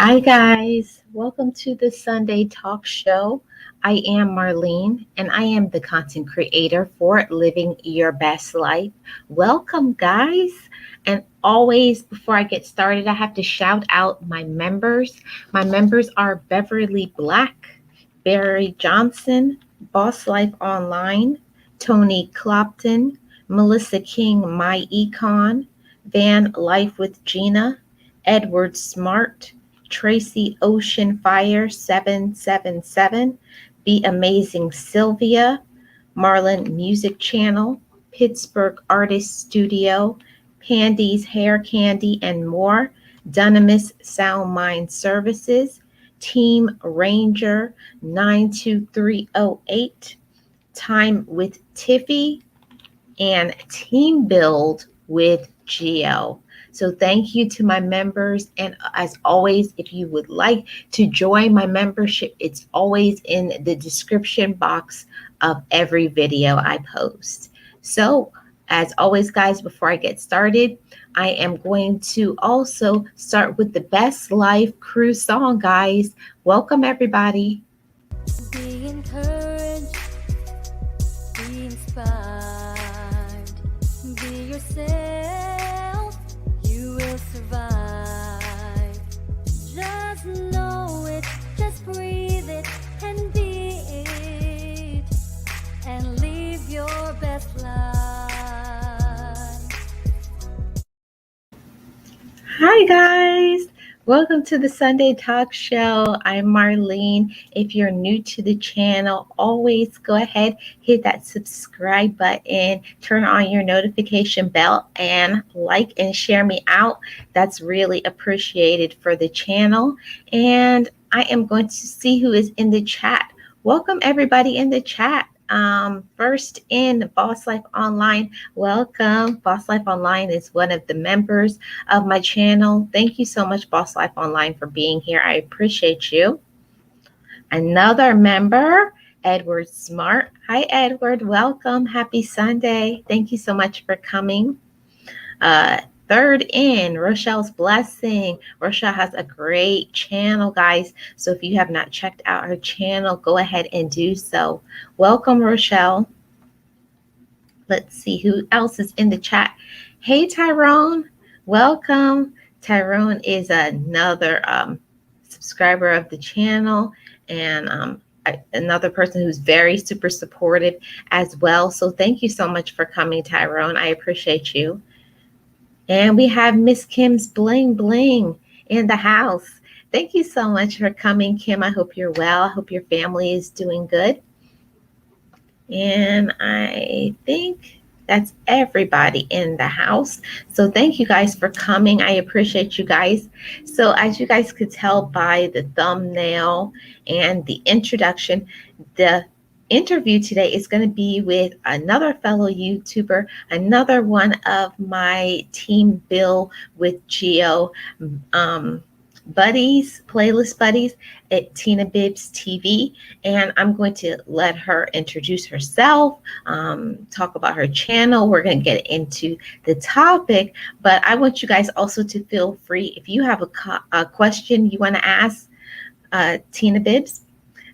Hi, guys. Welcome to the Sunday Talk Show. I am Marlene, and I am the content creator for Living Your Best Life. Welcome, guys. And always, before I get started, I have to shout out my members. My members are Beverly Black, Barry Johnson, Boss Life Online, Tony Clopton, Melissa King, My Econ, Van Life with Gina, Edward Smart, Tracy Ocean Fire 777, Be Amazing Sylvia, Marlin Music Channel, Pittsburgh Artist Studio, Pandy's Hair Candy and more, Dunamis Sound Mind Services, Team Ranger 92308, Time with Tiffy, and Team Build with Geo. So thank you to my members. And as always, if you would like to join my membership, it's always in the description box of every video I post. So as always, guys, before I get started, I am going to also start with the Best Life Crew song, guys. Welcome, everybody. Be encouraged, be inspired, be yourself, you will survive. Just know it, just breathe it, and be it, and live your best life. Hi, guys. Welcome to the Sunday Talk Show. I'm Marlene. If you're new to the channel, always go ahead, hit that subscribe button, turn on your notification bell, and like and share me out. That's really appreciated for the channel. And I am going to see who is in the chat. Welcome, everybody in the chat. First in Boss Life Online, welcome. Boss Life Online is one of the members of my channel. Thank you so much, Boss Life Online, for being here. I appreciate you. Another member, Edward Smart. Hi, Edward. Welcome. Happy Sunday. Thank you so much for coming. Third in, Rochelle's Blessing. Rochelle has a great channel, guys. So if you have not checked out her channel, go ahead and do so. Welcome, Rochelle. Let's see who else is in the chat. Hey, Tyrone. Welcome. Tyrone is another subscriber of the channel and another person who's very super supportive as well. So thank you so much for coming, Tyrone. I appreciate you. And we have Miss Kim's Bling Bling in the house. Thank you so much for coming, Kim. I hope you're well. I hope your family is doing good. And I think that's everybody in the house. So thank you guys for coming. I appreciate you guys. So as you guys could tell by the thumbnail and the introduction, the interview today is going to be with another fellow YouTuber, another one of my Team Bill with Geo buddies, playlist buddies at Tina Bibbs TV. And I'm going to let her introduce herself, talk about her channel. We're going to get into the topic, but I want you guys also to feel free. If you have a question you want to ask Tina Bibbs,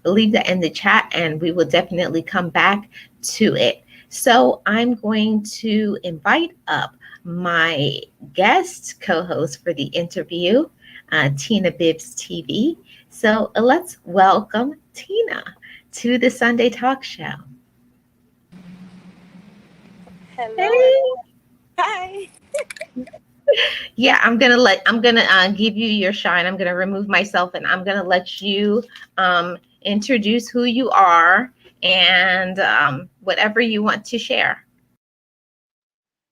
leave that in the chat and we will definitely come back to it. So I'm going to invite up my guest co-host for the interview, Tina Bibbs TV. So let's welcome Tina to the Sunday Talk Show. Hello. Hey. Hi. Yeah, I'm gonna give you your shine. I'm gonna remove myself and I'm gonna let you introduce who you are and whatever you want to share.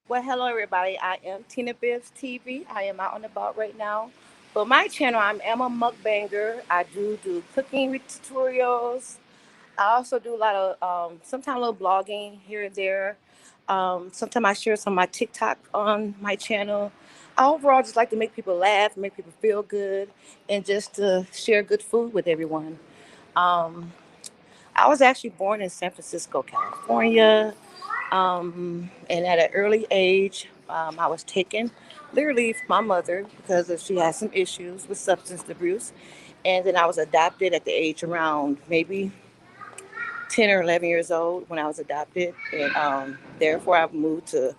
Well, hello everybody. I am Tina Bibbs TV. I am out on the boat right now. For my channel, I am a mukbanger. I do cooking tutorials. I also do a lot of sometimes a little blogging here and there. Sometimes I share some of my TikTok on my channel. I overall just like to make people laugh, make people feel good, and just to share good food with everyone. Um, I was actually born in San Francisco, California. And at an early age, I was taken literally from my mother because she had some issues with substance abuse. And then I was adopted at the age around maybe 10 or 11 years old when I was adopted. And therefore, I moved to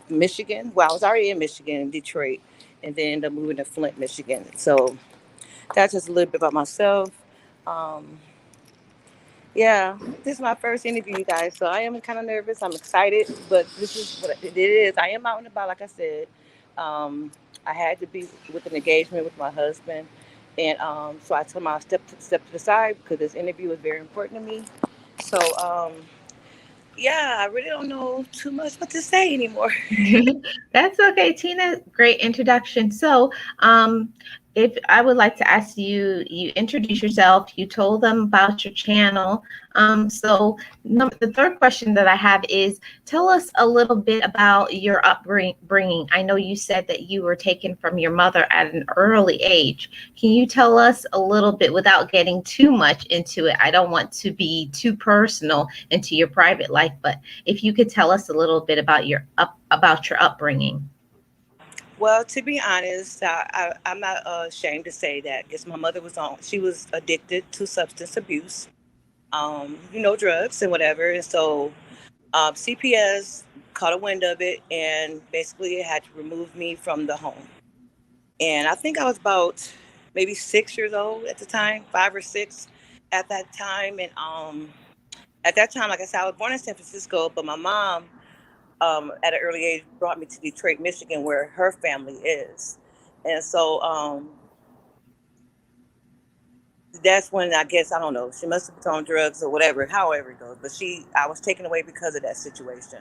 Michigan. Well, I was already in Michigan, in Detroit, and then ended up moving to Flint, Michigan. So that's just a little bit about myself. Um, Yeah, this is my first interview, you guys. So I am kind of nervous. I'm excited, but this is what it is. I am out and about, like I said. Um, I had to be with an engagement with my husband, and so I told him I'll step to the side because this interview is very important to me. So yeah, I really don't know too much what to say anymore. That's okay, Tina. Great introduction. So, if I would like to ask you, you introduce yourself, you told them about your channel. So, the third question that I have is tell us a little bit about your upbringing. I know you said that you were taken from your mother at an early age. Can you tell us a little bit without getting too much into it? I don't want to be too personal into your private life, but if you could tell us a little bit about your upbringing. Well, to be honest, I'm not ashamed to say that. I guess my mother was on. She was addicted to substance abuse, drugs and whatever. And so CPS caught a wind of it and basically had to remove me from the home. And I think I was about maybe 6 years old at the time, 5 or 6 at that time. And at that time, like I said, I was born in San Francisco, but my mom, at an early age, brought me to Detroit, Michigan, where her family is. And so that's when I guess I don't know. She must have been on drugs or whatever, however it goes. But I was taken away because of that situation.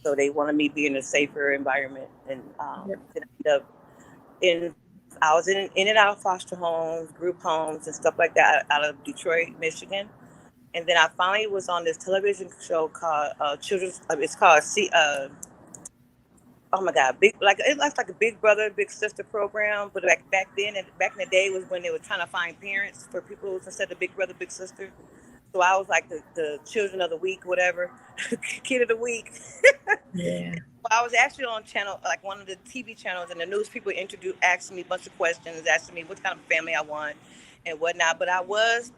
So they wanted me to be in a safer environment, and Yep. then I ended up I was in and out of foster homes, group homes, and stuff like that out of Detroit, Michigan. And then I finally was on this television show called Children's. It's called oh my God, big like it looks like a Big Brother, Big Sister program. But back in the day was when they were trying to find parents for people instead of Big Brother, Big Sister. So I was like the children of the week, whatever, kid of the week. Yeah. I was actually on channel, like one of the TV channels, and the news people asking me a bunch of questions, asking me what kind of family I want and whatnot. But I was,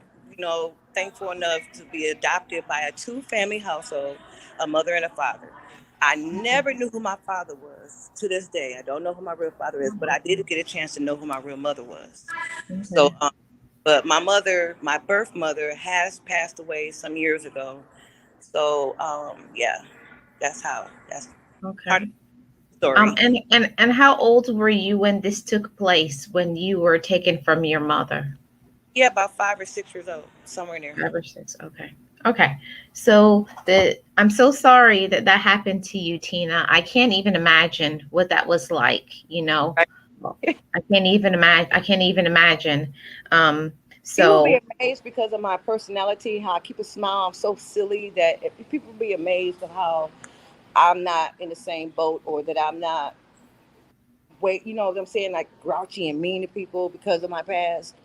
thankful enough to be adopted by a two-family household, a mother and a father. I never knew who my father was to this day. I don't know who my real father is, but I did get a chance to know who my real mother was. So, Okay. but my mother, my birth mother, has passed away some years ago. So, yeah, that's part of Okay. the story. And how old were you when this took place? When you were taken from your mother? Yeah, about 5 or 6 years old, somewhere near. 5 or 6. Okay. Okay. So I'm so sorry that that happened to you, Tina. I can't even imagine what that was like. Right? Well, I can't even imagine. I can't even imagine. Um, People be so amazed because of my personality, how I keep a smile. I'm so silly that people be amazed at how I'm not in the same boat, or that I'm not wait, you know what I'm saying, like grouchy and mean to people because of my past.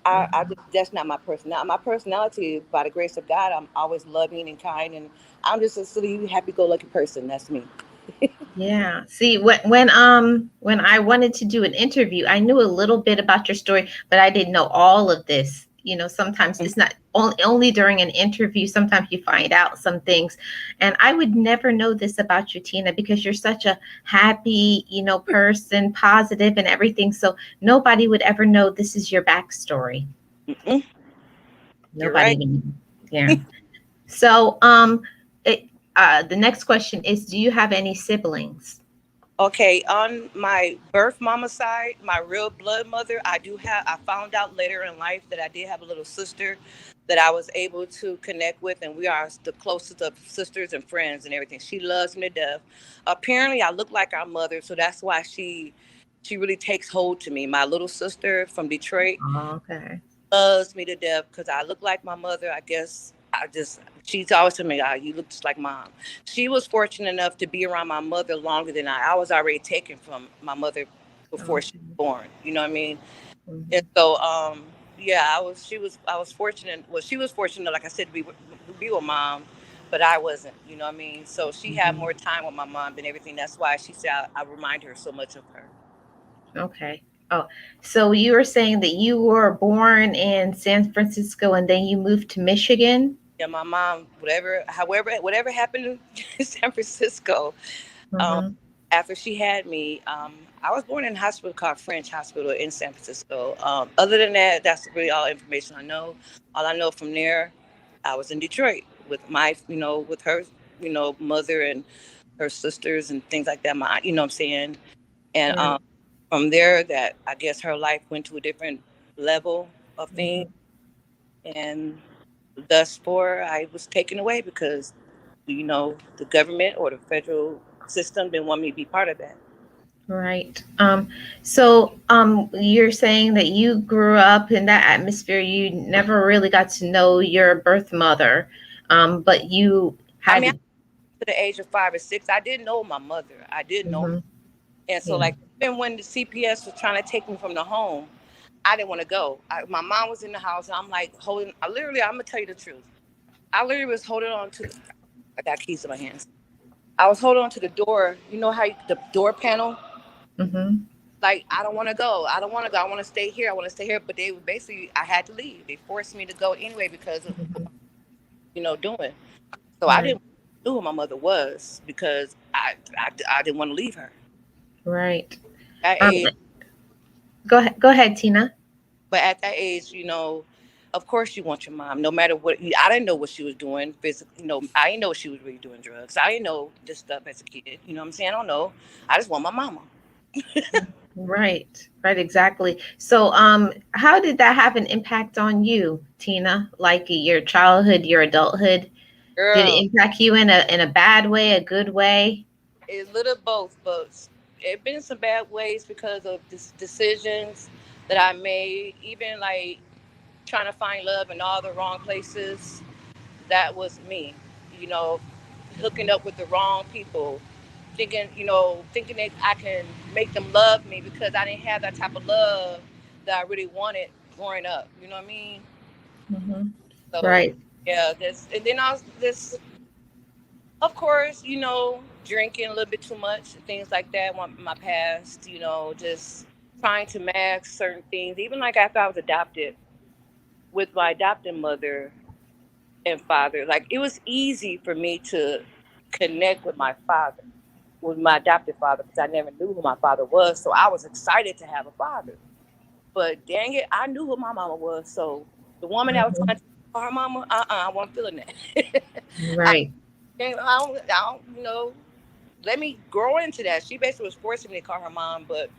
I just that's not my personality. My personality, by the grace of God, I'm always loving and kind, and I'm just a silly, happy-go-lucky person. That's me. yeah. See, when I wanted to do an interview, I knew a little bit about your story, but I didn't know all of this. Sometimes it's not only during an interview, sometimes you find out some things. And I would never know this about you, Tina, because you're such a happy, person, positive and everything. So nobody would ever know this is your backstory. Mm-mm, you're Nobody right. would. Yeah. So it the next question is, do you have any siblings? Okay, on my birth mama side, my real blood mother, I found out later in life that I did have a little sister that I was able to connect with, and we are the closest of sisters and friends and everything. She loves me to death. Apparently, I look like our mother, so that's why she really takes hold to me. My little sister from Detroit, Oh, okay. loves me to death because I look like my mother. I guess she's always telling me, you look just like mom. She was fortunate enough to be around my mother longer than I. I was already taken from my mother before she Okay. was born. You know what I mean? And Mhm. so, yeah, I was fortunate. Well, she was fortunate, like I said, to be with mom. but I wasn't. You know what I mean? So she had Hmm. more time with my mom than everything. That's why she said I remind her so much of her. Okay. Oh, so you were saying that you were born in San Francisco and then you moved to Michigan? Yeah, my mom, whatever happened in San Francisco, um, Mm-hmm. after she had me, I was born in a hospital called French Hospital in San Francisco. Other than that, that's really all information I know. All I know from there, I was in Detroit with with her, mother and her sisters and things like that. You know what I'm saying? And Right. from there, that I guess her life went to a different level of things, Hmm. and thus for I was taken away because the government or the federal system didn't want me to be part of that. Right. So you're saying that you grew up in that atmosphere. You never really got to know your birth mother, but you I mean, had. to the age of 5 or 6, I didn't know my mother. I didn't know her. Hmm. And so, Yeah. like, even when the CPS was trying to take me from the home, I didn't want to go. My mom was in the house, and I'm like holding. I'm gonna tell you the truth. I literally was holding on to. I got keys in my hands. I was holding on to the door. You know how the door panel. Hmm. Like, I don't want to go. I don't want to go. I want to stay here. I want to stay here. But they basically, I had to leave. They forced me to go anyway because of Hmm. doing. So I Right. didn't know who my mother was because I didn't want to leave her. Right. At Um, age, go ahead. Go ahead, Tina. but at that age, of course you want your mom, no matter what. I didn't know what she was doing physically. I didn't know she was really doing drugs. I didn't know this stuff as a kid. You know what I'm saying? I don't know. I just want my mama. Right. Right. Exactly. So, how did that have an impact on you, Tina? Like your childhood, your adulthood? Did it Girl, impact you in a bad way, a good way? it's little both, but it been some bad ways because of decisions that I made. Even like trying to find love in all the wrong places. That was me. You know, hooking up with the wrong people, thinking that I can make them love me because I didn't have that type of love that I really wanted growing up. You know what I mean? Hmm. So Right. yeah, this and then I was this, of course, drinking a little bit too much, things like that. My past, just trying to mask certain things. Even like after I was adopted with my adopted mother and father, like it was easy for me to connect with my father, with my adopted father, because I never knew who my father was. So I was excited to have a father. But dang it, I knew who my mama was. So the woman that was Hmm. trying to call her mama, I wasn't feeling that. I, Right. I don't, let me grow into that. She basically was forcing me to call her mom. But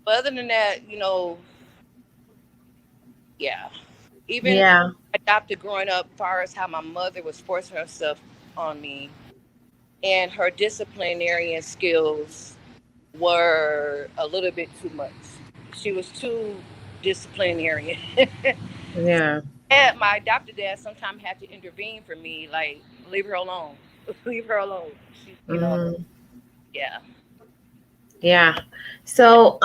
other than that, yeah. Even Yeah. adopted growing up, as far as how my mother was forcing herself on me, and her disciplinarian skills were a little bit too much. She was too disciplinarian. Yeah. And my adopted dad sometimes had to intervene for me, like, leave her alone. Leave her alone. She, Hmm. yeah. Yeah. So,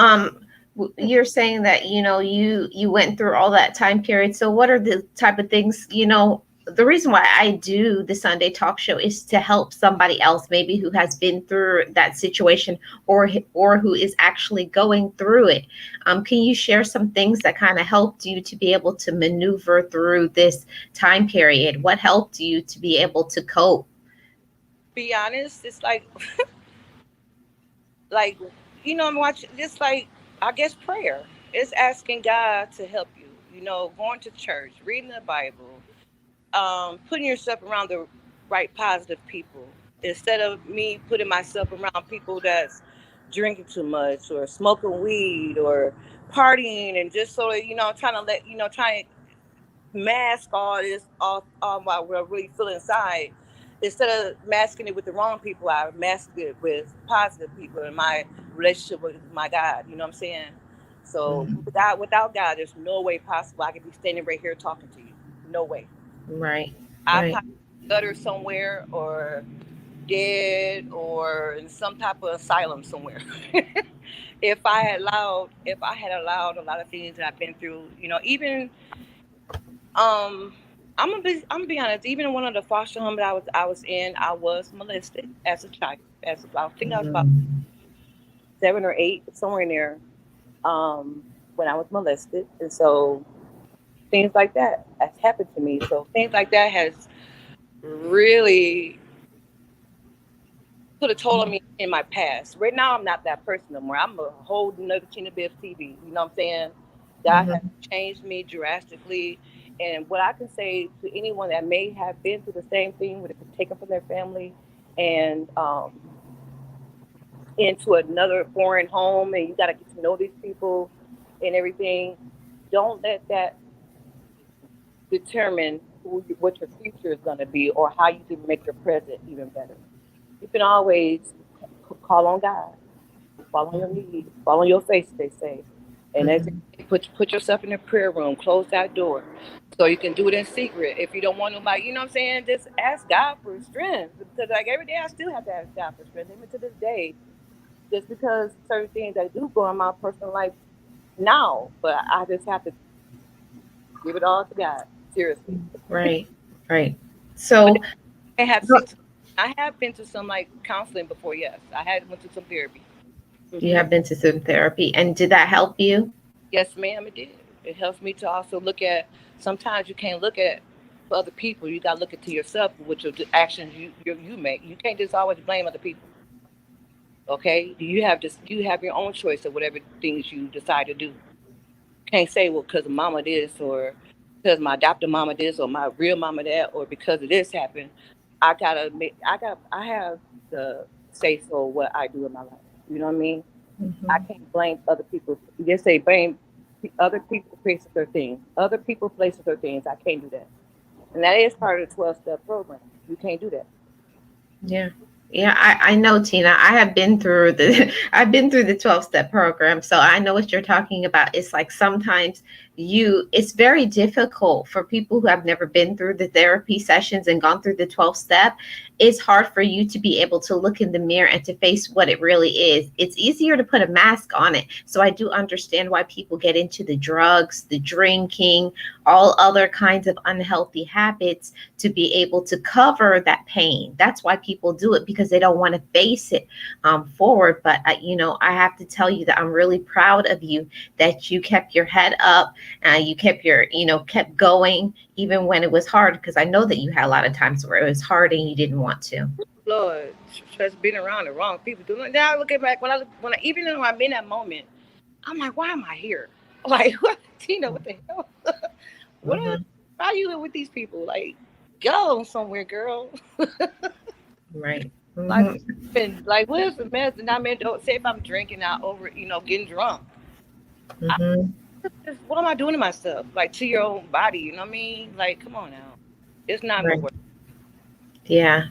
you're saying that you went through all that time period. So, what are the type of things? The reason why I do the Sunday talk show is to help somebody else, maybe who has been through that situation, or who is actually going through it. Can you share some things that kind of helped you to be able to maneuver through this time period? What helped you to be able to cope? Be honest, it's like, I'm watching, just like, I guess prayer. It's asking God to help you, going to church, reading the Bible, putting yourself around the right positive people instead of me putting myself around people that's drinking too much or smoking weed or partying and just sort of trying to mask all this all what I really feel inside. Instead of masking it with the wrong people, I masked it with positive people in my relationship with my God. You know what I'm saying? So Mhm. without God, there's no way possible I could be standing right here talking to you. No way. Right. I Right. probably gutter somewhere or dead or in some type of asylum somewhere. If I had allowed a lot of things that I've been through, even um I'm gonna be honest. Even in one of the foster homes that I was in, I was molested as a child. I think I was about Mhm. 7 or 8, somewhere in there. When I was molested, and so things like that has happened to me. So things like that has really put a toll on me in my past. Right now, I'm not that person no more. I'm a whole nother Tina Bibbs TV. You know what I'm saying? God has Mhm. changed me drastically. And what I can say to anyone that may have been through the same thing, with it taken from their family and into another foreign home, and you got to get to know these people and everything. Don't let that determine what your future is going to be or how you can make your present even better. You can always call on God, fall on your knees, fall on your face, they say. And as Mhm. they put yourself in a prayer room, close that door, so you can do it in secret. If you don't want nobody, you know what I'm saying, just ask God for strength. Because like every day, I still have to ask God for strength, even to this day. Just because certain things I do go in my personal life now, but I just have to give it all to God, seriously. Right. Right. But So, I have so seen, I have been to some like counseling before. Yes, I had went to some therapy. you Hmm. have been to some therapy, and did that help you? Yes, ma'am, it did. It helps me to also look at. Sometimes you can't look at other people. You got to look into yourself with your actions you make. You can't just always blame other people. Okay, you have your own choice of whatever things you decide to do. Can't say, well, because mama this, or because my adopted mama this, or my real mama that, or because of this happened. I have the say so what I do in my life. You know what I mean? I Mhm. can't blame other people. You just say blame other people places or things. Other people places or things. I can't do that. And that is part of the 12-step program. You can't do that. Yeah. Yeah, I know, Tina. I have been through the I've been through the 12-step program. So I know what you're talking about. It's like sometimes it's very difficult for people who have never been through the therapy sessions and gone through the 12-step. It's hard for you to be able to look in the mirror and to face what it really is. It's easier to put a mask on it. So I do understand why people get into the drugs, the drinking, all other kinds of unhealthy habits to be able to cover that pain. That's why people do it, because they don't want to face it forward. But I have to tell you that I'm really proud of you that you kept your head up, you kept kept going even when it was hard. Because I know that you had a lot of times where it was hard and you didn't want to. Lord, just being around the wrong people. Doing now, I look at back even though I'm in that moment, I'm like, why am I here? Like, what, Tina? What the hell? What? Hmm. Why are you with these people? Like, go somewhere, girl. Right. Like, Hmm. like, where's the mess? And I mean, don't say if I'm drinking out over, getting drunk. I, Hmm. what am I doing to myself? Like, to your own body, you know what I mean? Like, come on now. It's not gonna Right. work. Yeah.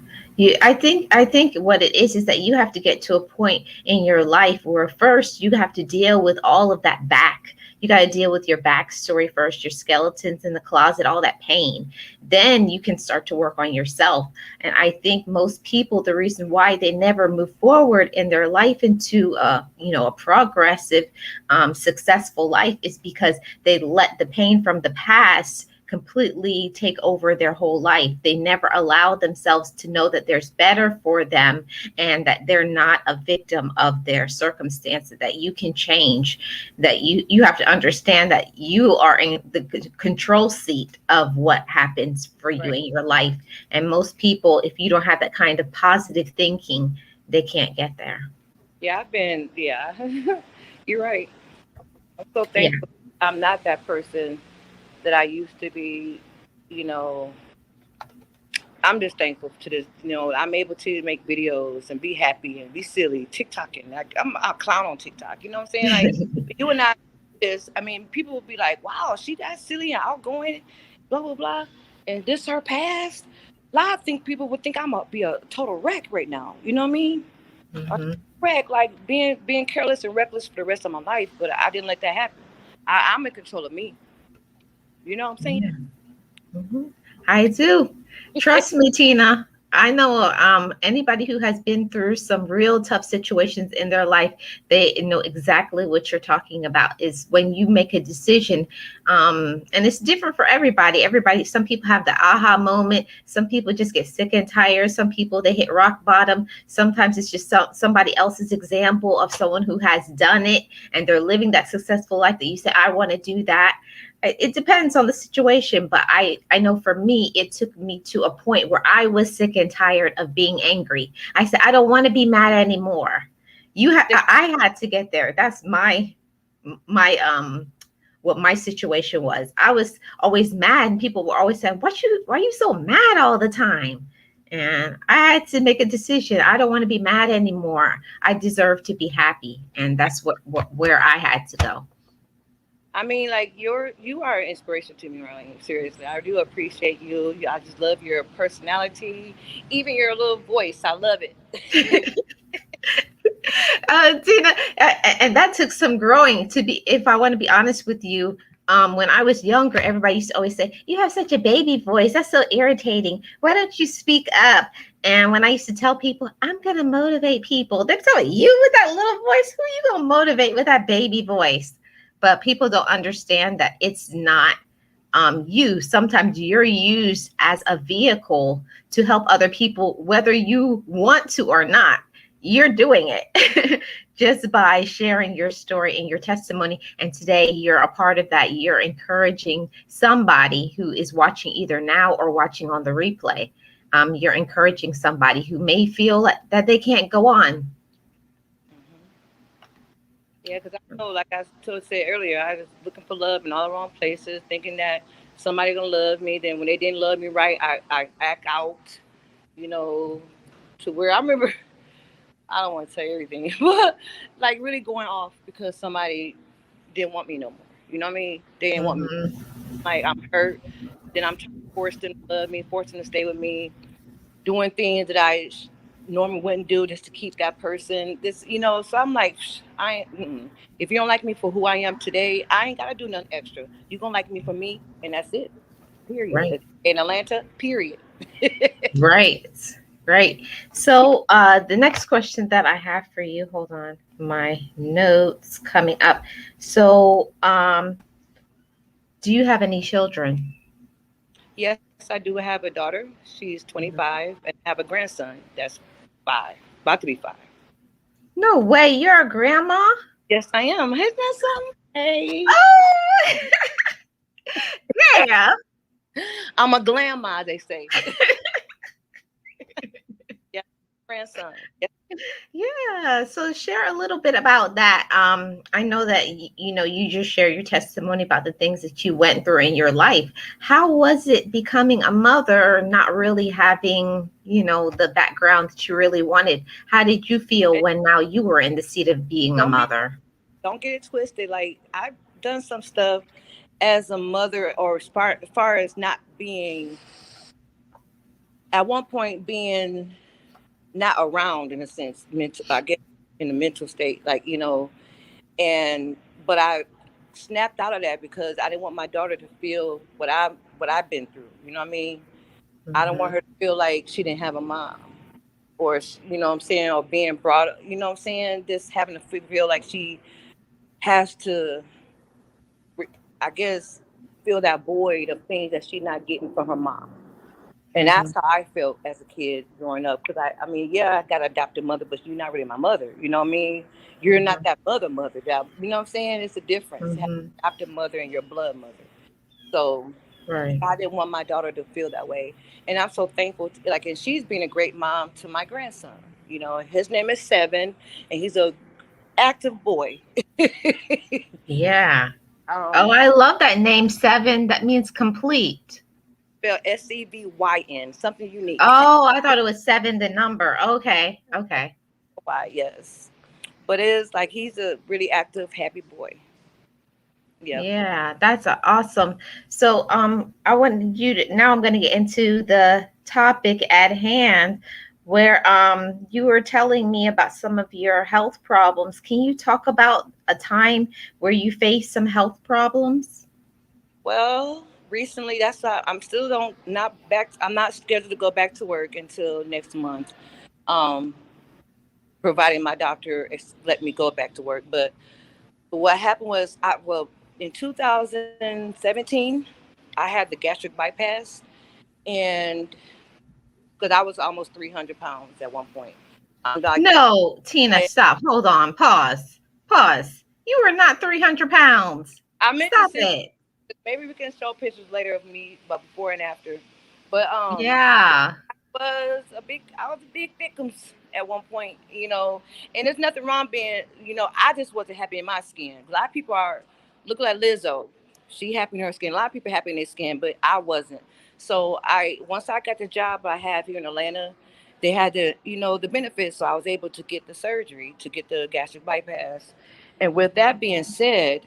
I think what it is that you have to get to a point in your life where first you have to deal with all of that back. You got to deal with your backstory first, your skeletons in the closet, all that pain. Then you can start to work on yourself. And I think most people, the reason why they never move forward in their life into a progressive, successful life is because they let the pain from the past completely take over their whole life. They never allow themselves to know that there's better for them and that they're not a victim of their circumstances, that you can change, that you have to understand that you are in the control seat of what happens for you Right. in your life. And most people, if you don't have that kind of positive thinking, they can't get there. Yeah, yeah. You're right. I'm so Yeah. thankful. I'm not that person that I used to be. You know, I'm just thankful to this. I'm able to make videos and be happy and be silly, TikToking. I'll clown on TikTok. You know what I'm saying? Like, you and I do this. I mean, people will be like, "Wow, she got silly and outgoing, blah blah blah," and this her past. A lot of think people would think I'm a be a total wreck right now. You know what I mean? A Hmm. wreck, like being careless and reckless for the rest of my life. But I didn't let that happen. I'm in control of me. You know what I'm saying? Yeah. Hmm. I do. Trust me, Tina. I know anybody who has been through some real tough situations in their life, they know exactly what you're talking about. Is when you make a decision, and it's different for everybody. Everybody, some people have the aha moment. Some people just get sick and tired. Some people they hit rock bottom. Sometimes it's just somebody else's example of someone who has done it and they're living that successful life that you say, I want to do that. It depends on the situation, but I know for me it took me to a point where I was sick and tired of being angry. I said I don't want to be mad anymore. I had to get there. That's my what my situation was. I was always mad and people were always saying, why are you so mad all the time? And I had to make a decision. I don't want to be mad anymore. I deserve to be happy. And that's what where I had to go. I mean, like you are an inspiration to me, Marlene. Seriously, I do appreciate you. I just love your personality, even your little voice. I love it. Tina, and that took some growing to be, if I want to be honest with you. When I was younger, everybody used to always say, you have such a baby voice. That's so irritating. Why don't you speak up? And when I used to tell people, I'm going to motivate people, they're telling you with that little voice, who are you going to motivate with that baby voice? But people don't understand that it's not you. Sometimes you're used as a vehicle to help other people, whether you want to or not. You're doing it just by sharing your story and your testimony. And today you're a part of that. You're encouraging somebody who is watching either now or watching on the replay. You're encouraging somebody who may feel that they can't go on. Yeah, because I know, like I said earlier, I was looking for love in all the wrong places, thinking that somebody gonna love me. Then when they didn't love me right, I act out, you know, to where I remember. I don't want to tell you everything, but like really going off because somebody didn't want me no more. You know what I mean? They didn't want me. Mhm. Like I'm hurt. Then I'm trying to force them to love me, force them to stay with me, doing things that I normally wouldn't do just to keep that person. So I'm like, I ain't, if you don't like me for who I am today, I ain't gotta do nothing extra. You gonna like me for me, and that's it. Right. Period. In Atlanta, period. Right. Right. So the next question that I have for you, hold on, my notes coming up. So do you have any children? Yes, I do have a daughter. She's Mhm. 25, and I have a grandson that's 5, about to be 5. No way, you're a grandma? Yes, I am. Isn't that something? Hey, Oh, yeah. I'm a grandma, they say. Yeah, grandson. Yes. Yeah, so share a little bit about that. I know that you just share your testimony about the things that you went through in your life. How was it becoming a mother, not really having, the background that you really wanted? How did you feel And when now you were in the seat of being a don't get mother? don't get it twisted. Like I've done some stuff as a mother, or as far as not being at one point being not around in a sense, mental. I guess in the mental state, like and but I snapped out of that because I didn't want my daughter to feel what I've been through. You know what I mean? I don't want Hmm. her to feel like she didn't have a mom, or what I'm saying, or being brought. You know what I'm saying? Just having to feel like she has to, I guess, fill that void of things that she's not getting from her mom. And Hmm. that's how I felt as a kid growing up. Because I mean, yeah, I got an adopted mother, but you're not really my mother. You know what I mean? You're not Hmm. that mother. That you know what I'm saying? It's a difference. Having Hmm. an adopted mother and your blood mother. So Right. I didn't want my daughter to feel that way, and I'm so thankful. And she's been a great mom to my grandson. His name is Seven, and he's a active boy. Yeah. Oh, um, I love that name, Seven. That means complete. Spelled Sevyn, something unique. Oh, I thought it was seven, the number. Okay. Okay. Why? Yes, but it is like he's a really active, happy boy. Yep. Yeah, that's awesome. So, I wanted you to, now I'm going to get into the topic at hand where you were telling me about some of your health problems. Can you talk about a time where you faced some health problems? Well, recently. That's why I'm still don't not back. I'm not scheduled to go back to work until next month. Um, providing my doctor let me go back to work. But what happened was, in 2017, I had the gastric bypass, and because I was almost 300 pounds at one point. Like, No, Tina, stop. Hold on. Pause. Pause. You are not 300 pounds. I meant to Stop send. it. Maybe we can show pictures later of me, but before and after. But Yeah. I was a big victim at one point, and there's nothing wrong being, I just wasn't happy in my skin. A lot of people are look like Lizzo. She happy in her skin. A lot of people happy in their skin, but I wasn't. So once I got the job I have here in Atlanta, they had the benefits, so I was able to get the surgery to get the gastric bypass. And with that being said,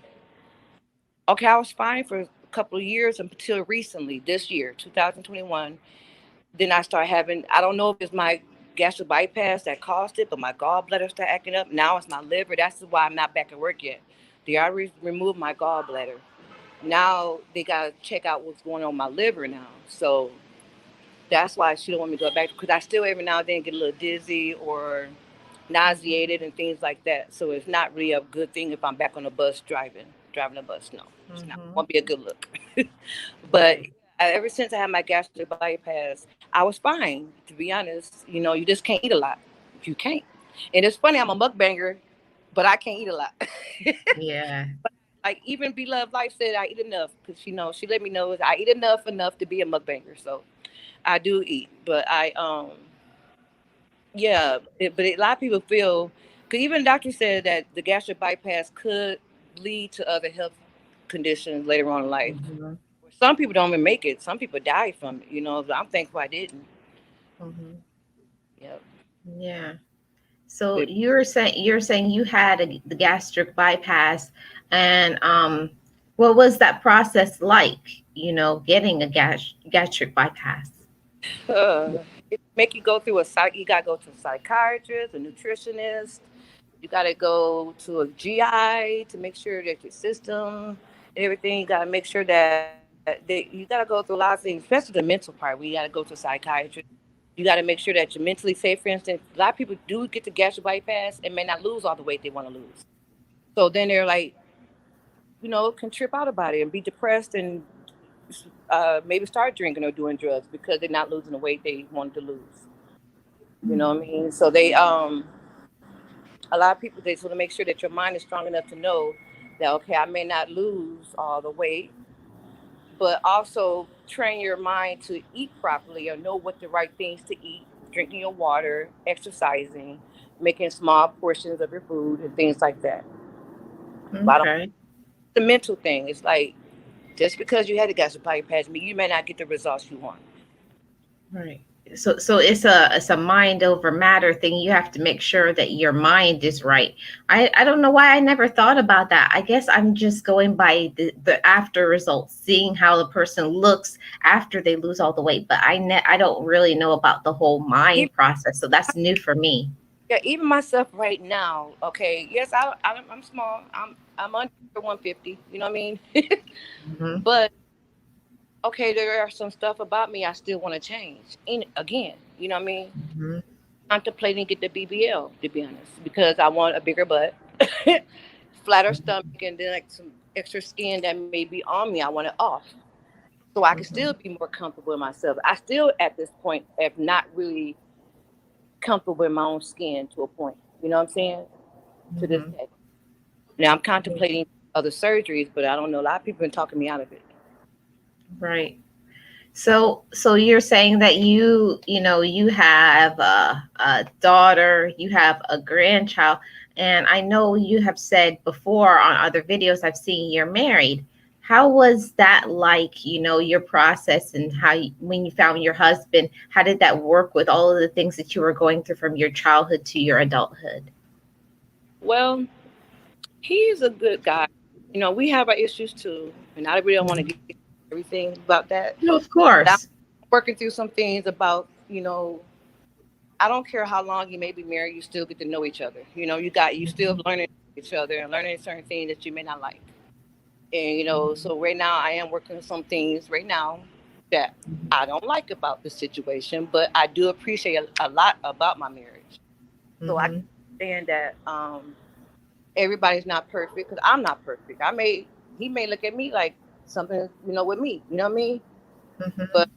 okay, I was fine for a couple of years until recently, this year, 2021. Then I started having, I don't know if it's my gastric bypass that caused it, but my gallbladder started acting up. Now it's my liver. That's why I'm not back at work yet. They already removed my gallbladder. Now they got to check out what's going on with my liver now. So that's why she don't want me to go back, because I still every now and then get a little dizzy or nauseated and things like that. So it's not really a good thing if I'm back on the bus driving a bus. No, it's not. It won't be a good look. But Right. ever since I had my gastric bypass, I was fine. To be honest, you just can't eat a lot. You can't. And it's funny, I'm a mukbanger, but I can't eat a lot. Yeah. Like even Beloved Life said, I eat enough, because she let me know I eat enough to be a mukbanger. So I do eat, but yeah, a lot of people feel, because even the doctor said that the gastric bypass could lead to other health conditions later on in life. Hmm. Some people don't even make it. Some people die from it. But I'm thankful I didn't. Hmm. Yep. Yeah. So But, you're saying you had the gastric bypass, and what was that process like? Getting a gastric bypass. it make you go through you got to go to a psychiatrist, a nutritionist. You got to go to a GI to make sure that your system and everything. You got to make sure you got to go through a lot of things, especially the mental part. We got to go to a psychiatrist. You got to make sure that you're mentally safe. For instance, a lot of people do get the gastric bypass and may not lose all the weight they want to lose. So then they're like, can trip out about it and be depressed and maybe start drinking or doing drugs because they're not losing the weight they wanted to lose. You know what I mean? So a lot of people, they just want to make sure that your mind is strong enough to know that, okay, I may not lose all the weight, but also train your mind to eat properly or know what the right things to eat, drinking your water, exercising, making small portions of your food and things like that. But I don't, Okay. the mental thing. It's like, just because you had a gastric bypass, you may not get the results you want. Right. So it's a mind over matter thing. You have to make sure that your mind is right. I don't know why I never thought about that. I guess I'm just going by the after results, seeing how the person looks after they lose all the weight. But I don't really know about the whole Even, mind process. So that's new for me. yeah, even myself right now. Okay, yes, I'm small. I'm under 150. You know what I mean? Hmm. But okay, there are some stuff about me I still want to change. And again, you know what I mean? Hmm. Contemplating get the BBL, to be honest, because I want a bigger butt, flatter stomach, and then like some extra skin that may be on me. I want it off, so I can still Hmm. be more comfortable with myself. I still, at this point, am not really comfortable in my own skin to a point. You know what I'm saying? To this Hmm. day. Now I'm contemplating other surgeries, but I don't know. A lot of people been talking me out of it. Right. So you're saying that you have a daughter, you have a grandchild, and I know you have said before on other videos I've seen you're married. How was that like, your process, and when you found your husband, how did that work with all of the things that you were going through from your childhood to your adulthood? Well, he's a good guy. We have our issues too, and I really don't want to get everything about that. No, of But I'm course. working through some things about, I don't care how long you may be married, you still get to know each other. You still learning each other and learning certain things that you may not like. And so right now I am working on some things right now that I don't like about the situation, but I do appreciate a lot about my marriage. So I Mm-hmm. understand that everybody's not perfect because I'm not perfect. He may look at me like something, with me. You know what I mean? Mm-hmm. But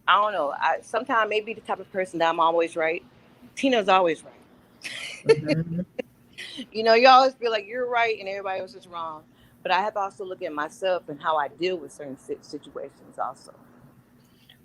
I don't know. I sometimes maybe the type of person that I'm always right. Tina's always right. Mm-hmm. You always feel like you're right and everybody else is wrong. But I have to also look at myself and how I deal with certain situations also.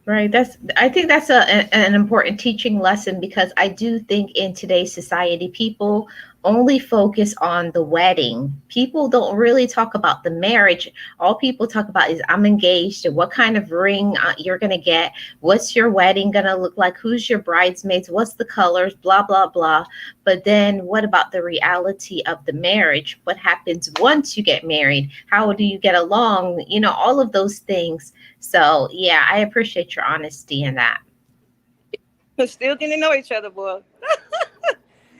Right. I think that's an important teaching lesson because I do think in today's society, people only focus on the wedding. People don't really talk about the marriage. All people talk about is I'm engaged and what kind of ring you're going to get. What's your wedding going to look like? Who's your bridesmaids? What's the colors? Blah, blah, blah. But then what about the reality of the marriage? What happens once you get married? How do you get along? All of those things. So yeah, I appreciate your honesty in that. Still getting to know each other, boy.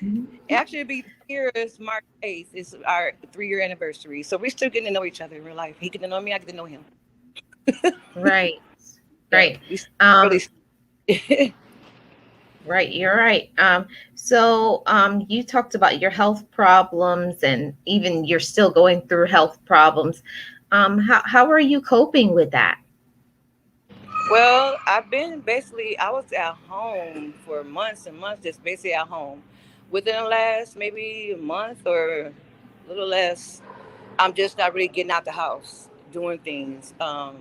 Mhm. Actually, it'll be 3 years. March 8th is our 3-year anniversary. So we're still getting to know each other in real life. He get to know me, I get to know him. Right, Yeah, right, we um, really. right. You're right. So you talked about your health problems, and even you're still going through health problems. How are you coping with that? Well, I was at home for months and months, just basically at home. Within the last maybe a month or a little less, I'm just not really getting out the house, doing things. I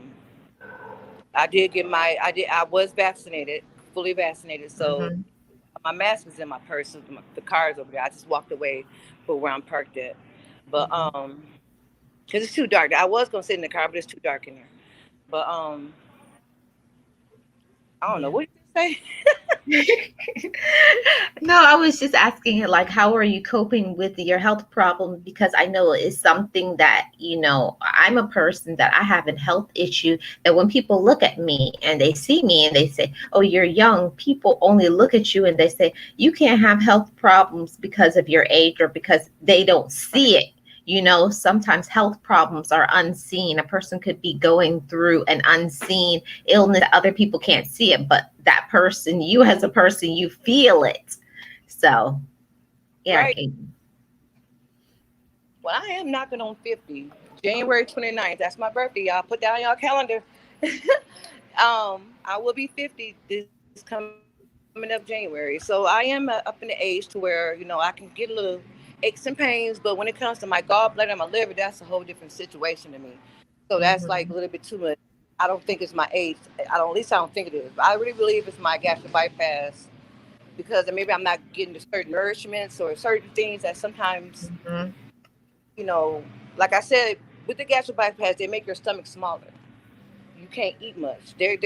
was vaccinated, fully vaccinated. So Hmm. my mask was in my purse. So the car's over there. I just walked away for where I'm parked at. But, Hmm. because it's too dark. I was going to sit in the car, but it's too dark in there. But, I don't know. Yeah. What did you say? No, I was just asking like how are you coping with your health problem because I know it's something that, I'm a person that I have a health issue that when people look at me and they see me and they say, "Oh, you're young." People only look at you and they say, "You can't have health problems because of your age or because they don't see it." Sometimes health problems are unseen. A person could be going through an unseen illness that other people can't see it, but that person, you as a person, you feel it. So yeah, Right. Well, I am knocking on 50. January 29th. That's my birthday, y'all. Put that on y'all calendar. I will be 50 this coming up January. So I am up in the age to where, I can get a little aches and pains, but when it comes to my gallbladder and my liver, that's a whole different situation to me. So that's like a little bit too hmm much. I don't think it's my age. At least I don't think it is. I really believe it's my gastric bypass because maybe I'm not getting the certain nourishments or certain things that sometimes, hmm you know, like I said, with the gastric bypass, they make your stomach smaller. You can't eat much. There's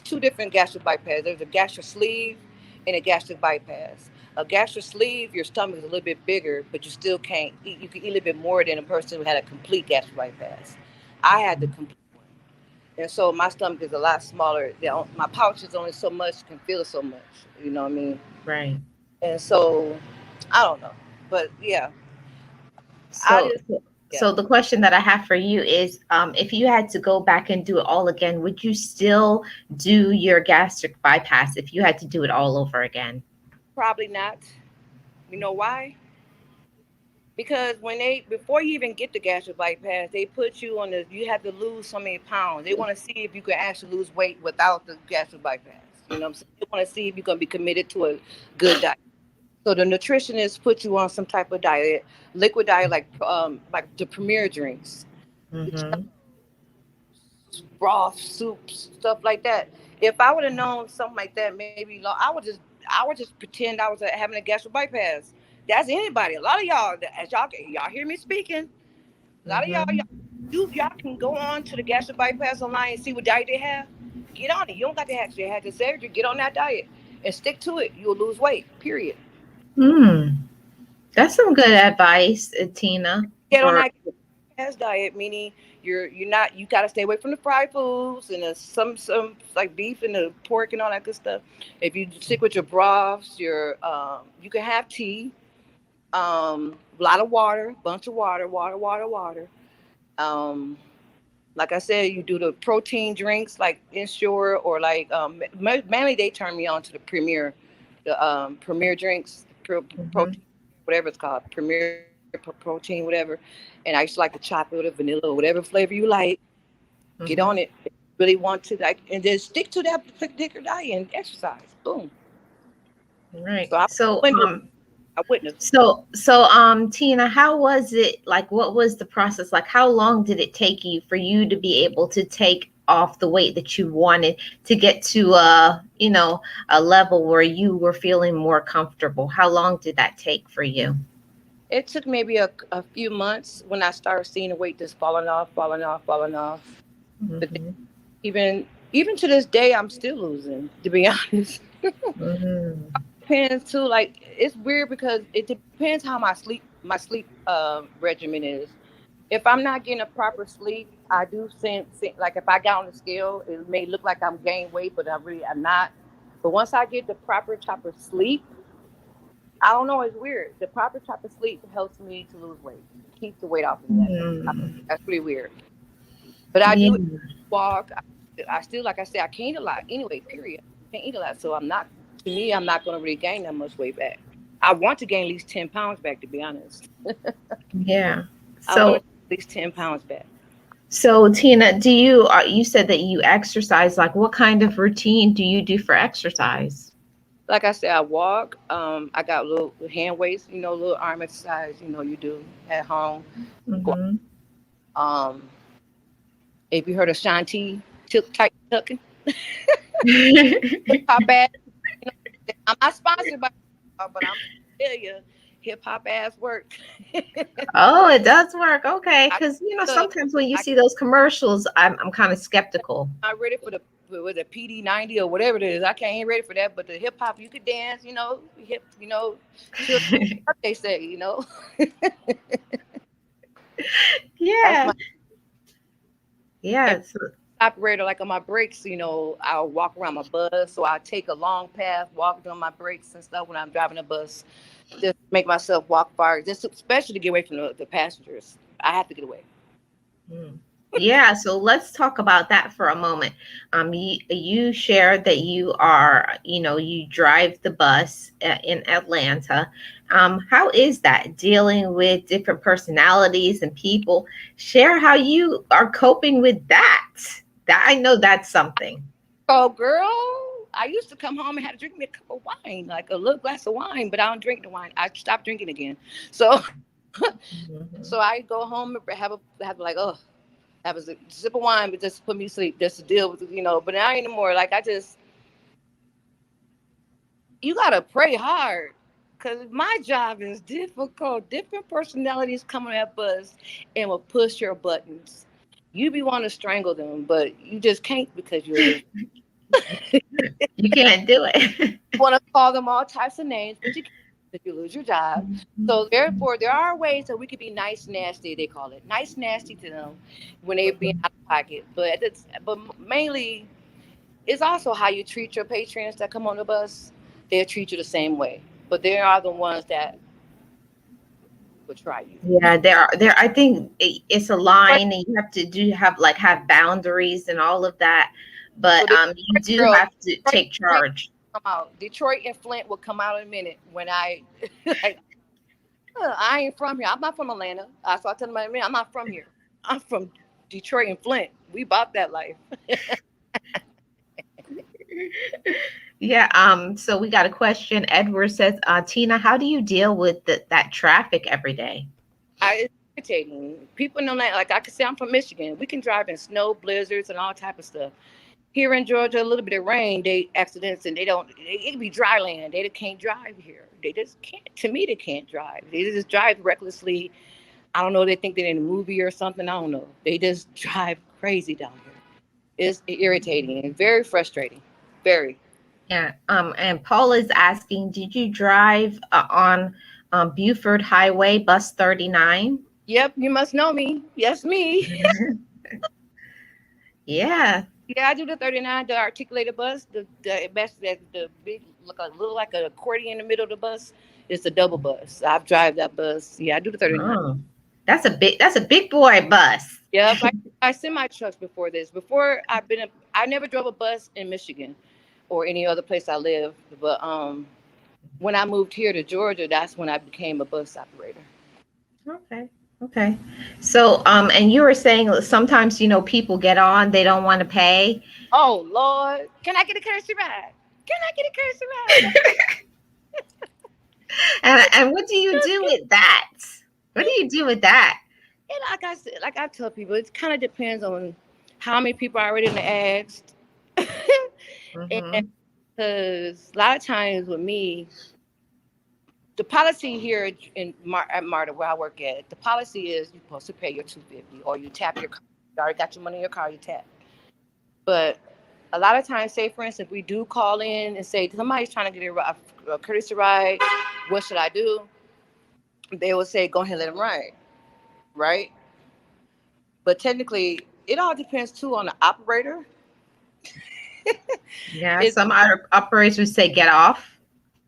two different gastric bypass. There's a gastric sleeve and a gastric bypass. A gastric sleeve, your stomach is a little bit bigger, but you still can't eat. You can eat a little bit more than a person who had a complete gastric bypass. I had the complete one, and so my stomach is a lot smaller. My pouch is only so much, can feel so much. You know what I mean? right. And so I don't know, but yeah, I So, just so yeah. so the question that I have for you is, if you had to go back and do it all again, would you still do your gastric bypass if you had to do it all over again? Probably not. You know why? Because when they before you even get the gastric bypass, they put you on the you have to lose so many pounds. They want to see if you can actually lose weight without the gastric bypass. You know what I'm saying? They want to see if you're gonna be committed to a good diet. So the nutritionist put you on some type of diet, liquid diet like the Premier drinks, Mm-hmm. broth, soups, stuff like that. If I would have known something like that, maybe I would just pretend I was having a gastric bypass. That's anybody. A lot of y'all, as y'all hear me speaking. A lot of Mm-hmm. y'all can go on to the gastric bypass online and see what diet they have. Get on it. You don't got to actually have the surgery. Get on that diet and stick to it. You'll lose weight. Period. Hmm. That's some good advice, Tina. Get on For that fast diet, meaning you're not you got to stay away from the fried foods and some like beef and the pork and all that good stuff. If you stick with your broths, your you can have tea. A lot of water, bunch of water, water, water, water. Um, like I said, you do the protein drinks like Ensure or like mainly they turn me on to the Premier drinks, Mm-hmm. protein, whatever it's called, Premier protein, whatever. And I used to like the chocolate or vanilla or whatever flavor you like. Get Mm-hmm. on it. If you really want to like, and then stick to that particular diet and exercise. Boom. Right. So I So, witnessed. I witnessed. Tina, how was it like? What was the process like? How long did it take you for you to be able to take off the weight that you wanted to get to a level where you were feeling more comfortable? How long did that take for you? It took maybe a few months when I started seeing the weight just falling off, falling off, falling off. But then Mm-hmm. even to this day, I'm still losing. To be honest, Mm-hmm. depends too. Like it's weird because it depends how my sleep regimen is. If I'm not getting a proper sleep, I do like if I got on the scale, it may look like I'm gaining weight, but I'm not. But once I get the proper type of sleep, I don't know. It's weird. The proper type of sleep helps me to lose weight, keep the weight off of me. That's pretty weird. But I Yeah. do walk. I still, like I said, I can't eat a lot anyway. Period. I can't eat a lot, so I'm not. To me, I'm not going to really gain that much weight back. I want to gain at least 10 pounds back. To be honest, Yeah. I want to So, at least 10 pounds back. Tina, you said that you exercise. Like, what kind of routine do you do for exercise? Like I said, I walk. I got little hand weights. Little arm exercise. You do at home. Mm-hmm. Um, if you heard of Shanti, tight tucking, hip hop ass. You know, I'm not sponsored by, but I'm tell you, hip hop ass work. Oh, it does work. Okay, I because look, sometimes when you I see those commercials, I'm kind of skeptical. not ready for the with the PD 90 or whatever it is. I can't ain't ready for that. But the hip hop, you could dance. Hip. Till they say. That's Yeah, my yeah. So, operator. Like on my breaks, I'll walk around my bus, so I take a long path, walk on my breaks and stuff when I'm driving a bus. Just make myself walk far, just especially to get away from the passengers. I have to get away. mm. Yeah, so let's talk about that for a moment. You shared that you drive the bus in Atlanta. How is that dealing with different personalities and people? Share how you are coping with that. That I know that's something. Oh, girl, I used to come home and have to drink me a cup of wine, like a little glass of wine, but I don't drink the wine. I stopped drinking again. So, so Mhm. I go home and have like, have a sip of wine, but just put me to sleep, just to deal with it. But now anymore. Like you gotta pray hard, cause my job is difficult. Different personalities coming at us and will push your buttons. You be want to strangle them, but you just can't because you're the You can't do it. want to call them all types of names, but you can't if you lose your job. So therefore, there are ways that we could be nice, nasty. They call it nice, nasty to them when they're being Mhm. out of pocket. But mainly, it's also how you treat your patrons that come on the bus. They'll treat you the same way. But there are the ones that will try you. Yeah, there. I think it's a line, and you have to have boundaries and all of that. So But this you do girl, have to Detroit, take charge. come out. Detroit and Flint will come out in a minute when I like. I ain't from here. I'm not from Atlanta. So I tell them, man, I'm not from here. I'm from Detroit and Flint. We bought that life. Yeah. So we got a question. Edward says, Tina, how do you deal with that traffic every day? It's irritating. People know that. Like I can say, I'm from Michigan. We can drive in snow, blizzards, and all type of stuff. Here in Georgia, a little bit of rain, they accidents, and they don't. It can be dry land. They can't drive here. They just can't. To me, they can't drive. They just drive recklessly. I don't know. They think they're in a movie or something. I don't know. They just drive crazy down here. It's irritating and very frustrating. Very. Yeah. And Paul is asking, did you drive on Buford Highway, bus 39? Yep, you must know me. Yes, me. Yeah. Yeah, I do the 39, the articulated bus, the best that the big look a little like an accordion in the middle of the bus. It's a double bus. I've drive that bus. Yeah, I do the 39. Oh, that's a big boy bus. Yep, I semi trucks before this. Before I never drove a bus in Michigan or any other place I live. But when I moved here to Georgia, that's when I became a bus operator. Okay. Okay. So, and you were saying sometimes, people get on, they don't want to pay. Oh Lord, can I get a courtesy ride? Can I get a courtesy ride? And what do you Just do get, with that? What do you do with that? and like I said, like I tell people, it kind of depends on how many people are already in the asked. And Mm-hmm. because a lot of times with me, the policy here at MARTA where I work at, the policy is you're supposed to pay your 250 or you tap your car. You already got your money in your car, you tap. But a lot of times, say for instance, we do call in and say somebody's trying to get a courtesy ride. What should I do? They will say, go ahead and let them ride, right? But technically, it all depends too on the operator. Yeah, Is some other operators say get off.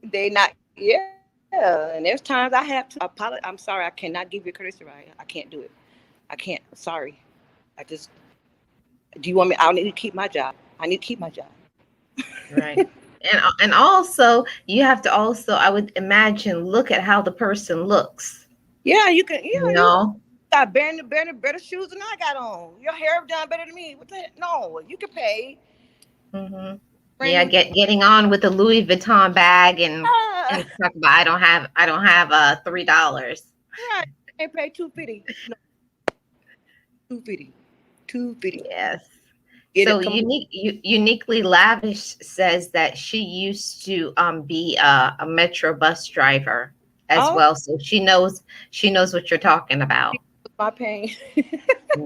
they not? Yeah, and there's times I have to. I'm sorry, I cannot give you a courtesy ride. I can't do it. I can't. Sorry. I just. Do you want me? I need to keep my job. I need to keep my job. Right. And also you have to also, I would imagine, look at how the person looks. Yeah, you can. Yeah, You you know? got better shoes than I got on. Your hair done better than me. What the heck? No, you can pay. Hmm. Yeah, Bring. getting on with the Louis Vuitton bag and Ah, talk about I don't have $3. right. Can't pay 250. No, 250. 250. Yes. Get So it? Come on. uniquely lavish says that she used to be a metro bus driver as Oh, well, so she knows what you're talking about. my pain.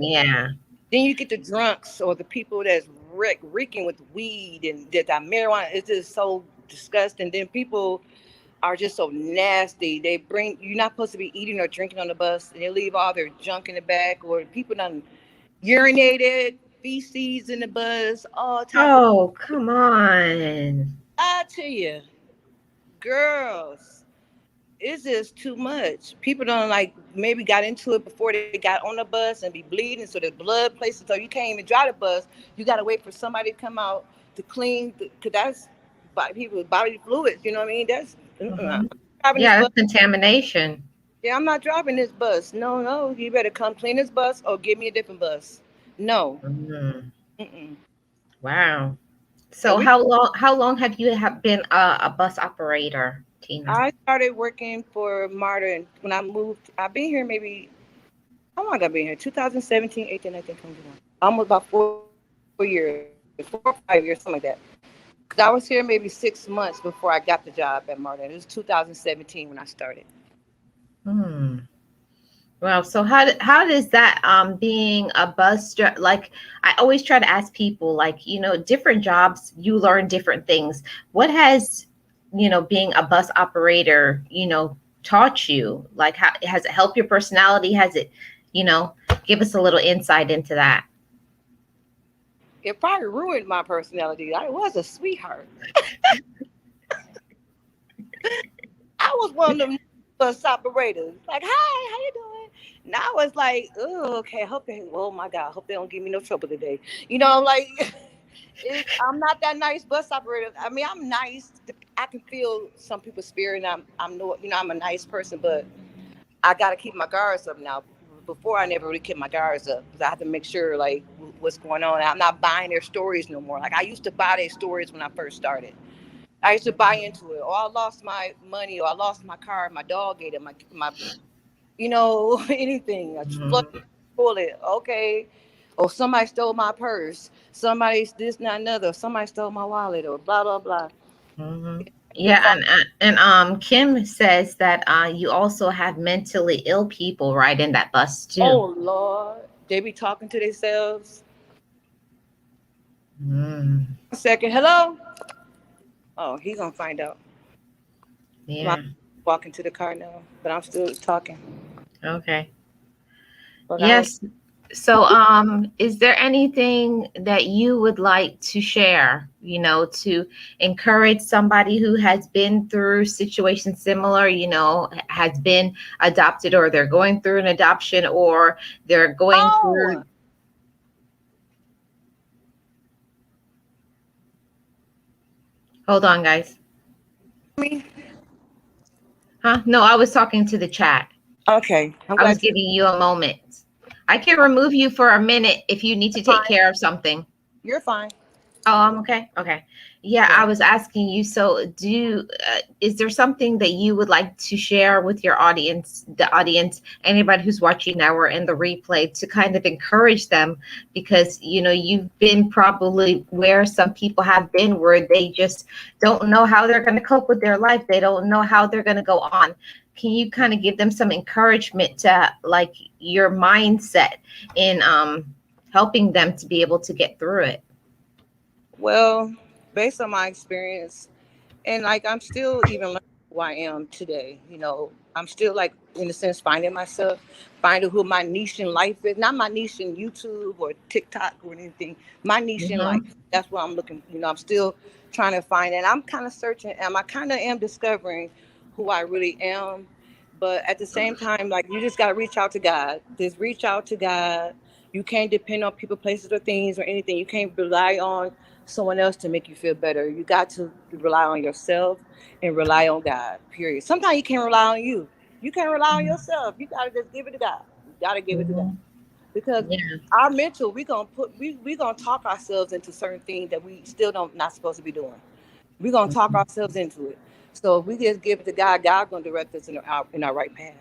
Yeah. Then you get the drunks or the people that's reeking with weed and that marijuana. It's just so disgusting. Then people are just so nasty. They bring you're not supposed to be eating or drinking on the bus, and they leave all their junk in the back, or people done urinated, feces in the bus, all type of. Oh, come on. I tell you, girls, it's just too much. People don't like maybe got into it before they got on the bus and be bleeding, so there's blood places. So you can't even drive the bus. You got to wait for somebody to come out to clean, because that's people with bodily fluids. You know what I mean? That's Hmm. driving this Yeah, bus. that's contamination. Yeah, I'm not driving this bus. No, no, you better come clean this bus or give me a different bus. No. Mhm. Mm-mm. Wow. And So how long have you have been a bus operator, Tina? I started working for MARTA and when I moved. I've been here maybe, how long have I been here? 2017, 18, 19, 20, 21. Almost about 4 years, 4 or 5 years, something like that. Because I was here maybe 6 months before I got the job at MARTA. It was 2017 when I started. Hmm. Well, so how does that being a like, I always try to ask people, like, different jobs, you learn different things. What has, being a bus operator, taught you? Like, how has it helped your personality? Has it, you know, give us a little insight into that. It probably ruined my personality. I was a sweetheart. I was one of them bus operators. Like, hi, how you doing? Now I was like, oh, okay. I hope they. Oh my God, I hope they don't give me no trouble today. I'm like, I'm not that nice bus operator. I mean, I'm nice. I can feel some people's spirit. And I'm no, I'm a nice person, but I got to keep my guards up now. Before I never really kept my guards up because I have to make sure like what's going on. I'm not buying their stories no more. Like I used to buy their stories when I first started. I used to buy into it. Or I lost my money, or I lost my car, my dog ate it, my anything. I flooded Mhm. the toilet. Okay. Or somebody stole my purse. Somebody's this, not another. Somebody stole my wallet, or blah blah blah. Mhm. People Yeah, call. and Kim says that you also have mentally ill people ride in that bus too. Oh Lord, they be talking to themselves. Mm. A second, hello. Oh, he's gonna find out. I'm Yeah. walking to the car now, but I'm still talking. Okay. But I was Yes. So, is there anything that you would like to share, to encourage somebody who has been through situations similar, has been adopted, or they're going through an adoption, or they're going through, Oh, hold on, guys. me. Huh? No, I was talking to the chat. Okay, I'm I was glad you. giving you a moment. I can remove you for a minute if you need to take Fine. care of something. You're fine. Oh, I'm okay. Okay. Yeah, I Yeah. was asking you. So, is there something that you would like to share with your audience, the audience, anybody who's watching now or in the replay, to kind of encourage them? Because, you've been probably where some people have been, where they just don't know how they're going to cope with their life. They don't know how they're going to go on. Can you kind of give them some encouragement to, like, your mindset in helping them to be able to get through it? Well, based on my experience, and like I'm still even learning who I am today. I'm still like in a sense finding myself, finding who my niche in life is. Not my niche in YouTube or TikTok or anything. My niche in life. Hmm. That's what I'm looking. I'm still trying to find, and I'm kind of searching. And I kind of am discovering who I really am. But at the same time, like you just gotta reach out to God. Just reach out to God. You can't depend on people, places, or things or anything. You can't rely on someone else to make you feel better. You got to rely on yourself and rely on God. Period. Sometimes you can't rely on you. You can't rely on yourself. You gotta just give it to God. You gotta give it to God Hmm. because Yeah. our mental, we gonna talk ourselves into certain things that we still don't not supposed to be doing. We're gonna talk ourselves into it. So if we just give it to God, God gonna direct us in our right path.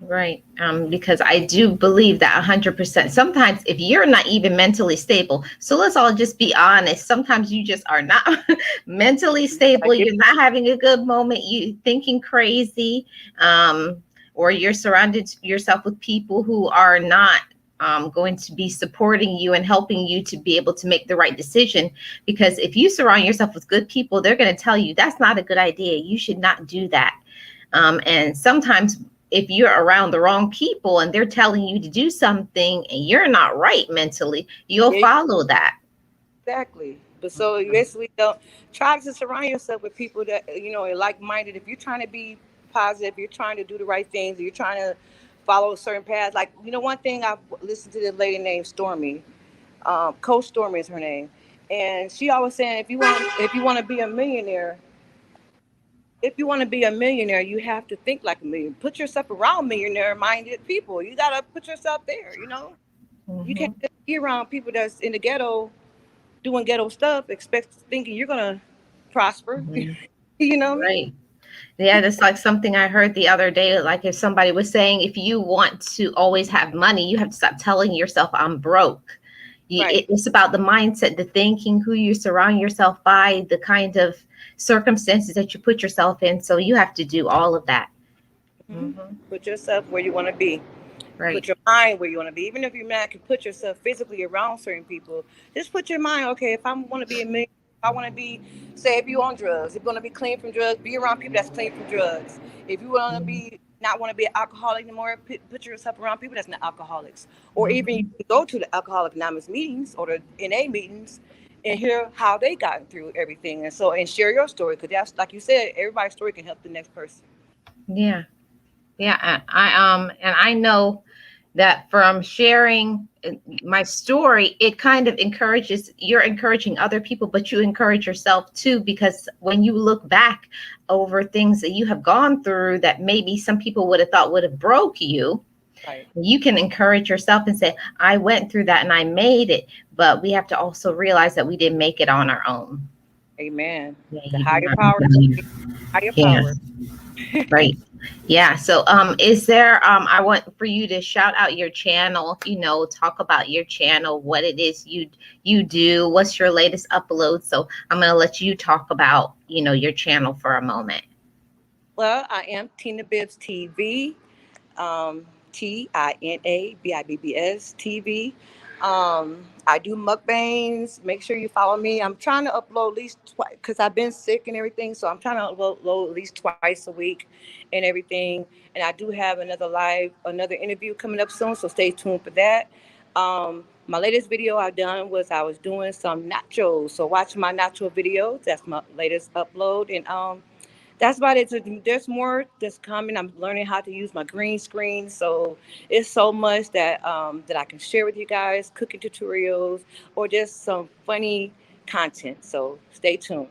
Right. Because I do believe that 100%. Sometimes if you're not even mentally stable, so let's all just be honest. Sometimes you just are not mentally Like stable. You're not having a good moment. You thinking crazy, or you're surrounded yourself with people who are not going to be supporting you and helping you to be able to make the right decision. Because if you surround yourself with good people, they're going to tell you that's not a good idea. You should not do that. And sometimes if you're around the wrong people and they're telling you to do something and you're not right mentally, you'll yeah, follow that. exactly. But so you basically don't try to surround yourself with people that are like minded. If you're trying to be positive, you're trying to do the right things, you're trying to follow a certain path. Like one thing I've listened to this lady named Stormy, Coach Stormy is her name, and she always saying if you want to be a millionaire, you have to think like a million. Put yourself around millionaire minded people. You gotta put yourself there. You can't Hmm. just be around people that's in the ghetto doing ghetto stuff, expect thinking you're gonna prosper. Hmm. You know what I mean? Right. Yeah, that's like something I heard the other day. Like if somebody was saying, if you want to always have money, you have to stop telling yourself, I'm broke. Right. It's about the mindset, the thinking, who you surround yourself by, the kind of circumstances that you put yourself in. So you have to do all of that. Hmm. Hmm. Put yourself where you want to be. Right. Put your mind where you want to be. Even if you're mad, can put yourself physically around certain people. Just put your mind. Okay, if I want to be a million, if I want to be, say, if you're on drugs, if you want to be clean from drugs, be around people that's clean from drugs. If you want to Hmm. be not want to be an alcoholic anymore, put yourself around people that's not alcoholics. Or even you Hmm. can go to the Alcoholic Anonymous meetings or the NA meetings and hear how they got through everything, and share your story because that's like you said, everybody's story can help the next person. Yeah. Yeah, and I know that from sharing my story, it kind of encourages, you're encouraging other people, but you encourage yourself too, because when you look back over things that you have gone through that maybe some people would have thought would have broke you, Right. you can encourage yourself and say, I went through that and I made it. But we have to also realize that we didn't make it on our own. Amen. Yeah, The you do higher not. power, higher Yeah. power. Right. Yeah. So is there I want for you to shout out your channel, talk about your channel, what it is you do, what's your latest upload. So I'm gonna let you talk about, your channel for a moment. Well, I am Tina Bibbs TV. TinaBibbs TV. I do mukbangs. Make sure you follow me. I'm trying to upload at least twice because I've been sick and everything. So I'm trying to upload at least twice a week and everything. And I do have another interview coming up soon. So stay tuned for that. My latest video I done was I was doing some nachos. So watch my nacho videos. That's my latest upload, and that's about it. So there's more that's coming. I'm learning how to use my green screen. So it's so much that I can share with you guys, cooking tutorials or just some funny content. So stay tuned.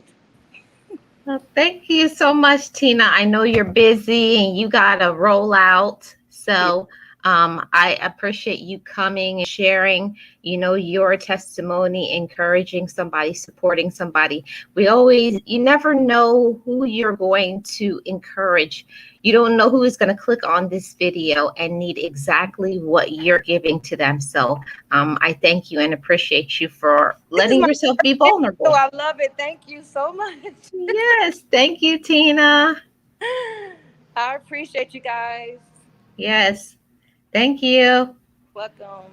Well, thank you so much, Tina. I know you're busy and you got to roll out. Yeah. So I appreciate you coming and sharing, your testimony, encouraging somebody, supporting somebody. You never know who you're going to encourage. You don't know who is going to click on this video and need exactly what you're giving to them. So I thank you and appreciate you for This is letting my yourself be so vulnerable. I love it. Thank you so much. Yes, thank you, Tina. I appreciate you guys. Yes, thank you. Welcome.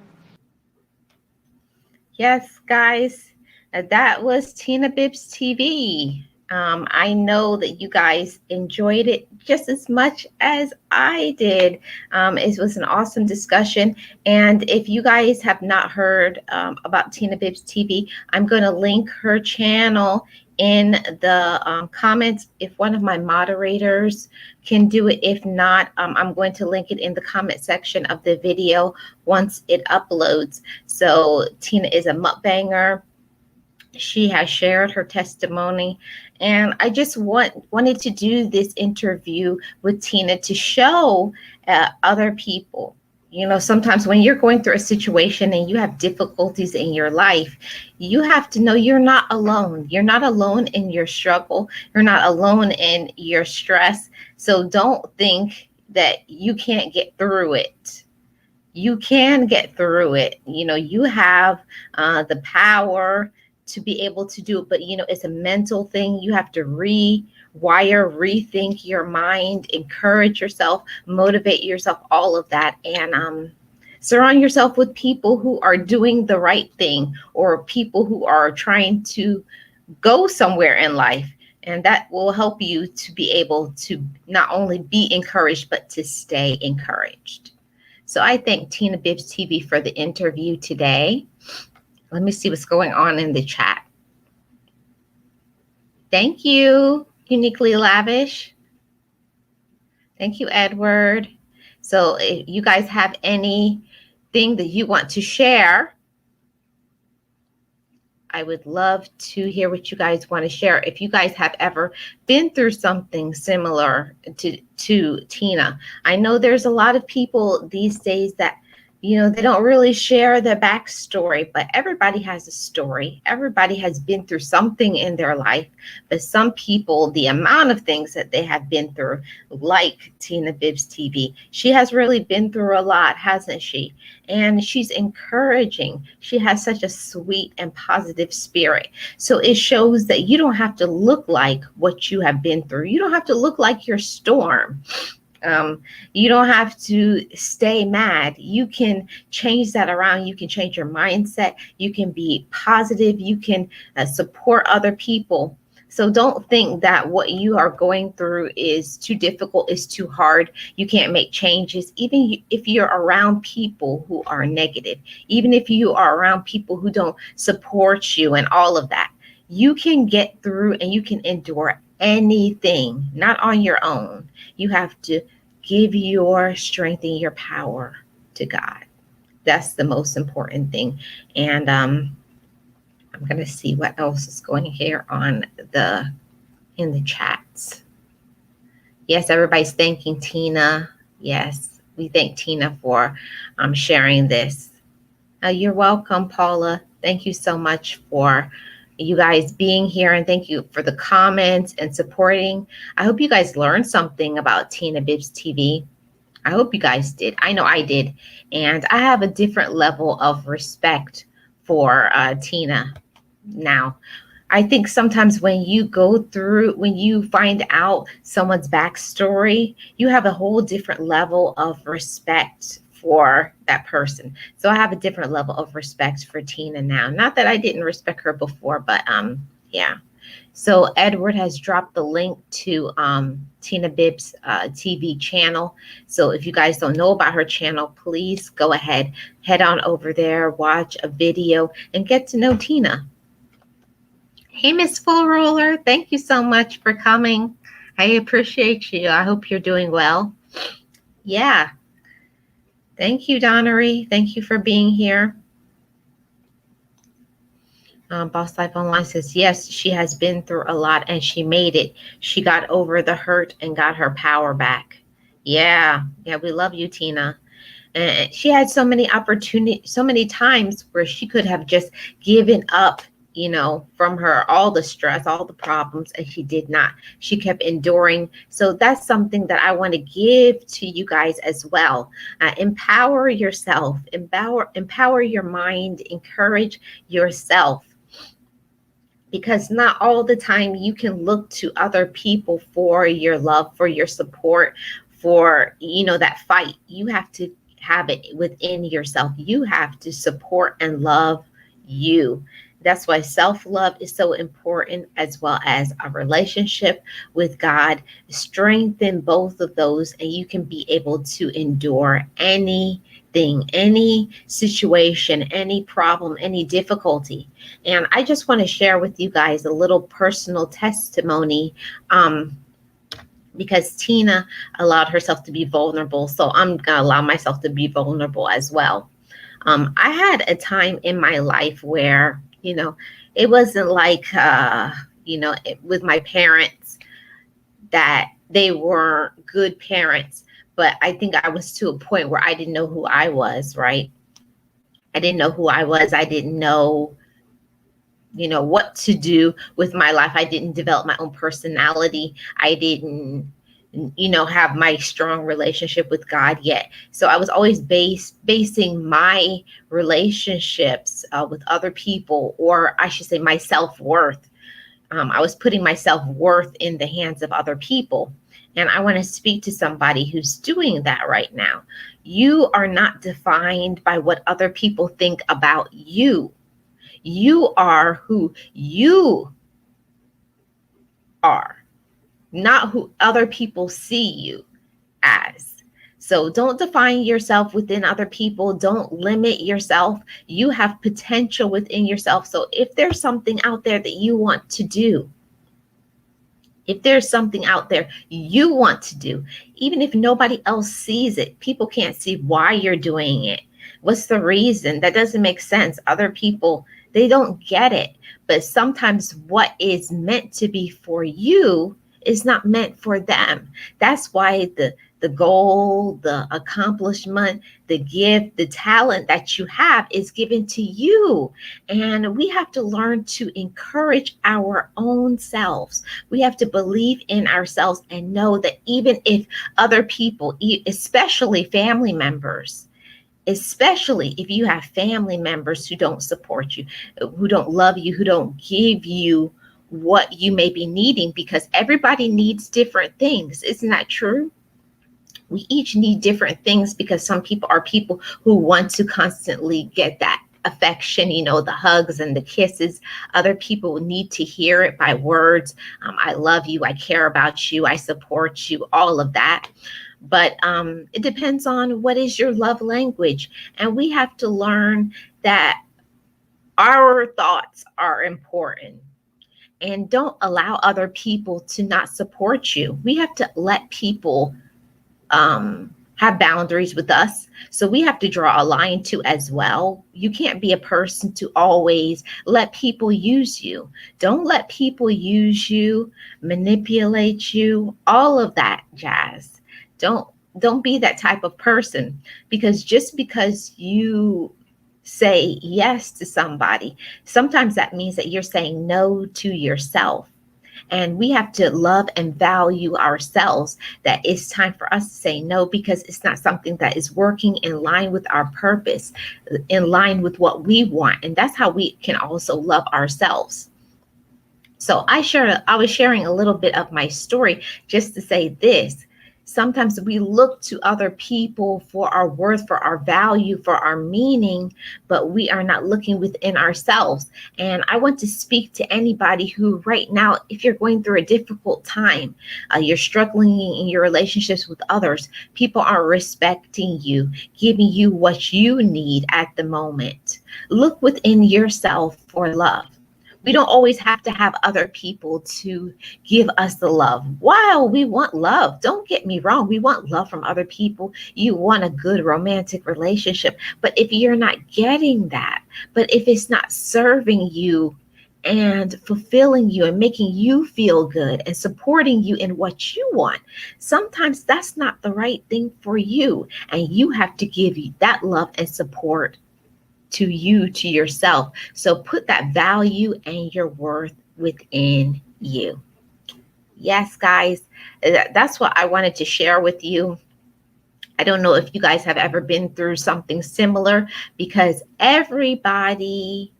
Yes, guys, that was Tina Bibbs TV. I know that you guys enjoyed it just as much as I did. It was an awesome discussion. And if you guys have not heard about Tina Bibbs TV, I'm going to link her channel in the comments if one of my moderators can do it. If not, I'm going to link it in the comment section of the video once it uploads. So Tina is a mukbanger. She has shared her testimony, and I just wanted to do this interview with Tina to show other people. Sometimes when you're going through a situation and you have difficulties in your life, you have to know you're not alone. You're not alone in your struggle. You're not alone in your stress. So don't think that you can't get through it. You can get through it. You have the power to be able to do it, but it's a mental thing. You have to rethink your mind, encourage yourself, motivate yourself, all of that. And surround yourself with people who are doing the right thing, or people who are trying to go somewhere in life. And that will help you to be able to not only be encouraged, but to stay encouraged. So I thank Tina Bibbs TV for the interview today. Let me see what's going on in the chat. Thank you, Uniquely Lavish. Thank you, Edward. So if you guys have anything that you want to share, I would love to hear what you guys want to share. If you guys have ever been through something similar to Tina, I know there's a lot of people these days that, they don't really share their backstory, but everybody has a story. Everybody has been through something in their life, but some people, the amount of things that they have been through, like Tina Bibbs TV, she has really been through a lot, hasn't she? And she's encouraging. She has such a sweet and positive spirit. So it shows that you don't have to look like what you have been through. You don't have to look like your storm. You don't have to stay mad. You can change that around. You can change your mindset. You can be positive. You can support other people. So don't think that what you are going through is too difficult, is too hard. You can't make changes. Even if you're around people who are negative, even if you are around people who don't support you and all of that, you can get through and you can endure anything, not on your own. You have to give your strength and your power to God. That's the most important thing. And I'm going to see what else is going here in the chats. Yes, everybody's thanking Tina. Yes, we thank Tina for sharing this. You're welcome, Paula. Thank you so much for you guys being here, and thank you for the comments and supporting. I hope you guys learned something about Tina Bibbs TV. I hope you guys did. I know I did. And I have a different level of respect for Tina now. I think sometimes when you find out someone's backstory, you have a whole different level of respect for that person. So I have a different level of respect for Tina now. Not that I didn't respect her before, but yeah. So Edward has dropped the link to Tina Bibbs TV channel. So if you guys don't know about her channel, please go ahead, head on over there, watch a video, and get to know Tina. Hey, Miss Full Roller, thank you so much for coming. I appreciate you. I hope you're doing well. Yeah. Thank you, Donnery. Thank you for being here. Boss Life Online says, yes, she has been through a lot and she made it. She got over the hurt and got her power back. Yeah, we love you, Tina. And she had so many opportunities, so many times where she could have just given up, from her, all the stress, all the problems, and she did not. She kept enduring. So that's something that I want to give to you guys as well. Empower yourself, empower your mind, encourage yourself. Because not all the time you can look to other people for your love, for your support, for, that fight. You have to have it within yourself. You have to support and love you. That's why self-love is so important, as well as a relationship with God. Strengthen both of those, and you can be able to endure anything, any situation, any problem, any difficulty. And I just want to share with you guys a little personal testimony, because Tina allowed herself to be vulnerable. So I'm going to allow myself to be vulnerable as well. I had a time in my life where, it wasn't like, with my parents, that they were good parents. But I think I was to a point where I didn't know who I was, right? I didn't know who I was. I didn't know, what to do with my life. I didn't develop my own personality. I didn't, have my strong relationship with God yet. So I was always basing my relationships with other people, or I should say my self-worth. I was putting my self-worth in the hands of other people. And I want to speak to somebody who's doing that right now. You are not defined by what other people think about you. You are who you are, not who other people see you as. So don't define yourself within other people. Don't limit yourself. You have potential within yourself. So if there's something out there that you want to do, if there's something out there you want to do, even if nobody else sees it, people can't see why you're doing it. What's the reason? That doesn't make sense. Other people, they don't get it. But sometimes what is meant to be for you is not meant for them. That's why the goal, the accomplishment, the gift, the talent that you have is given to you. And we have to learn to encourage our own selves. We have to believe in ourselves and know that even if other people, especially family members, especially if you have family members who don't support you, who don't love you, who don't give you what you may be needing, because everybody needs different things. Isn't that true? We each need different things, because some people are people who want to constantly get that affection, the hugs and the kisses. Other people need to hear it by words. I love you. I care about you. I support you. All of that. But it depends on what is your love language. And we have to learn that our thoughts are important. And don't allow other people to not support you. We have to let people have boundaries with us. So we have to draw a line too as well. You can't be a person to always let people use you. Don't let people use you, manipulate you, all of that jazz. Don't be that type of person, because just because you say yes to somebody, sometimes that means that you're saying no to yourself. And we have to love and value ourselves, that it's time for us to say no, because it's not something that is working in line with our purpose, in line with what we want. And that's how we can also love ourselves. So I was sharing a little bit of my story just to say this. Sometimes we look to other people for our worth, for our value, for our meaning, but we are not looking within ourselves. And I want to speak to anybody who, right now, if you're going through a difficult time, you're struggling in your relationships with others, people aren't respecting you, giving you what you need at the moment. Look within yourself for love. We don't always have to have other people to give us the love. While we want love, don't get me wrong, we want love from other people. You want a good romantic relationship. But if you're not getting that, but if it's not serving you and fulfilling you and making you feel good and supporting you in what you want, sometimes that's not the right thing for you. And you have to give you that love and support to you, to yourself. So put that value and your worth within you. Yes, guys, that's what I wanted to share with you. I don't know if you guys have ever been through something similar, because everybody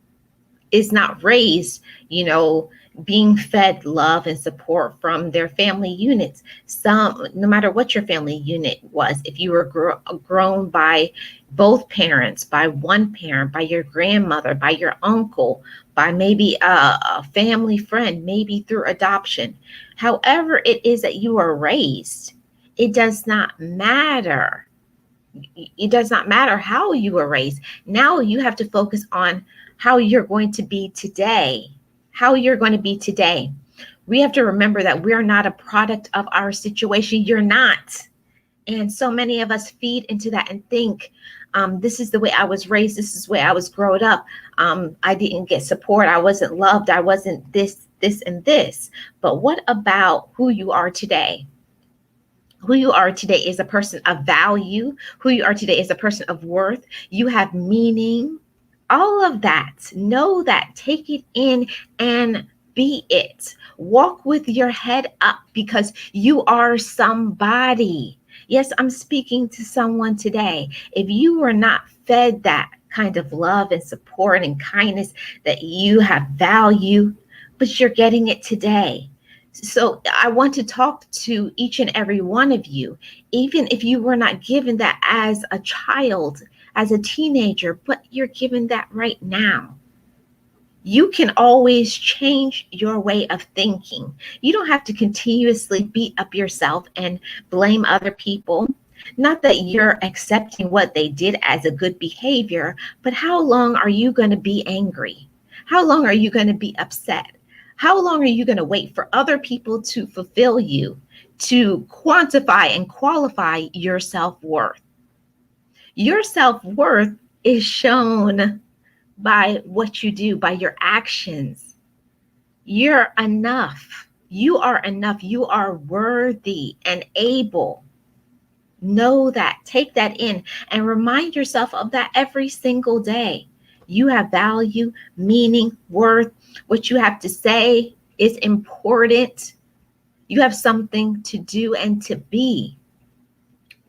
is not raised, being fed love and support from their family units. Some, no matter what your family unit was, if you were grown by both parents, by one parent, by your grandmother, by your uncle, by maybe a family friend, maybe through adoption, however it is that you are raised, it does not matter. It does not matter how you were raised. Now you have to focus on how you're going to be today. How you're going to be today. We have to remember that we're not a product of our situation. You're not. And so many of us feed into that and think, this is the way I was raised. This is the way I was growing up. I didn't get support. I wasn't loved. I wasn't this, and this. But what about who you are today? Who you are today is a person of value. Who you are today is a person of worth. You have meaning. All of that. Know that. Take it in and be it. Walk with your head up, because you are somebody. Yes, I'm speaking to someone today. If you were not fed that kind of love and support and kindness, that you have value, but you're getting it today. So I want to talk to each and every one of you, even if you were not given that as a child, as a teenager, but you're given that right now. You can always change your way of thinking. You don't have to continuously beat up yourself and blame other people. Not that you're accepting what they did as a good behavior, but how long are you going to be angry? How long are you going to be upset? How long are you going to wait for other people to fulfill you, to quantify and qualify your self-worth? Your self-worth is shown by what you do, by your actions. You're enough. You are enough. You are worthy and able. Know that. Take that in and remind yourself of that every single day. You have value, meaning, worth. What you have to say is important. You have something to do and to be.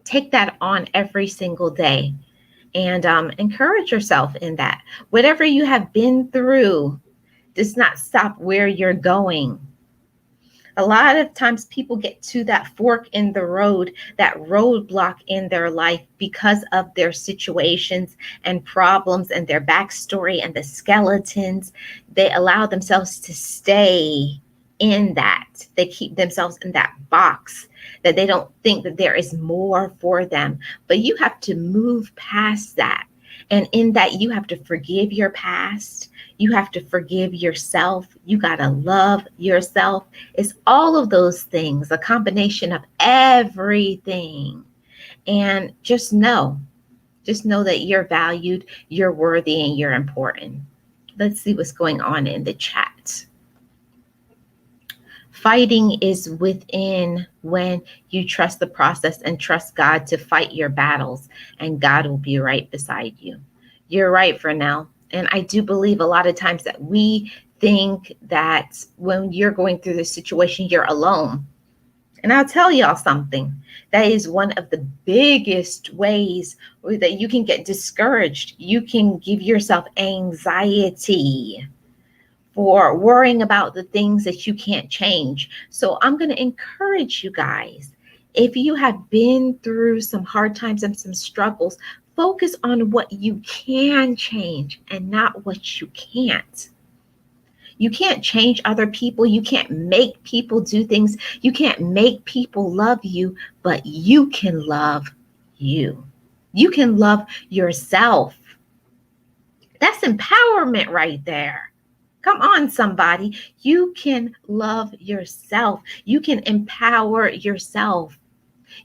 Take that on every single day and encourage yourself in that. Whatever you have been through does not stop where you're going. A lot of times people get to that fork in the road, that roadblock in their life, because of their situations and problems and their backstory and the skeletons. They allow themselves to stay in that. They keep themselves in that box, that they don't think that there is more for them. But you have to move past that. And in that, you have to forgive your past. You have to forgive yourself. You got to love yourself. It's all of those things, a combination of everything. And just know that you're valued, you're worthy, and you're important. Let's see what's going on in the chat. Fighting is within when you trust the process and trust God to fight your battles, and God will be right beside you. You're right for now. And I do believe a lot of times that we think that when you're going through this situation, you're alone. And I'll tell y'all something. That is one of the biggest ways that you can get discouraged. You can give yourself anxiety for worrying about the things that you can't change. So I'm going to encourage you guys, If you have been through some hard times and some struggles, focus on what you can change and not what you can't. You can't change other people. You can't make people do things. You can't make people love you, but you can love you. You can love yourself. That's empowerment right there. Come on, somebody. You can love yourself. You can empower yourself.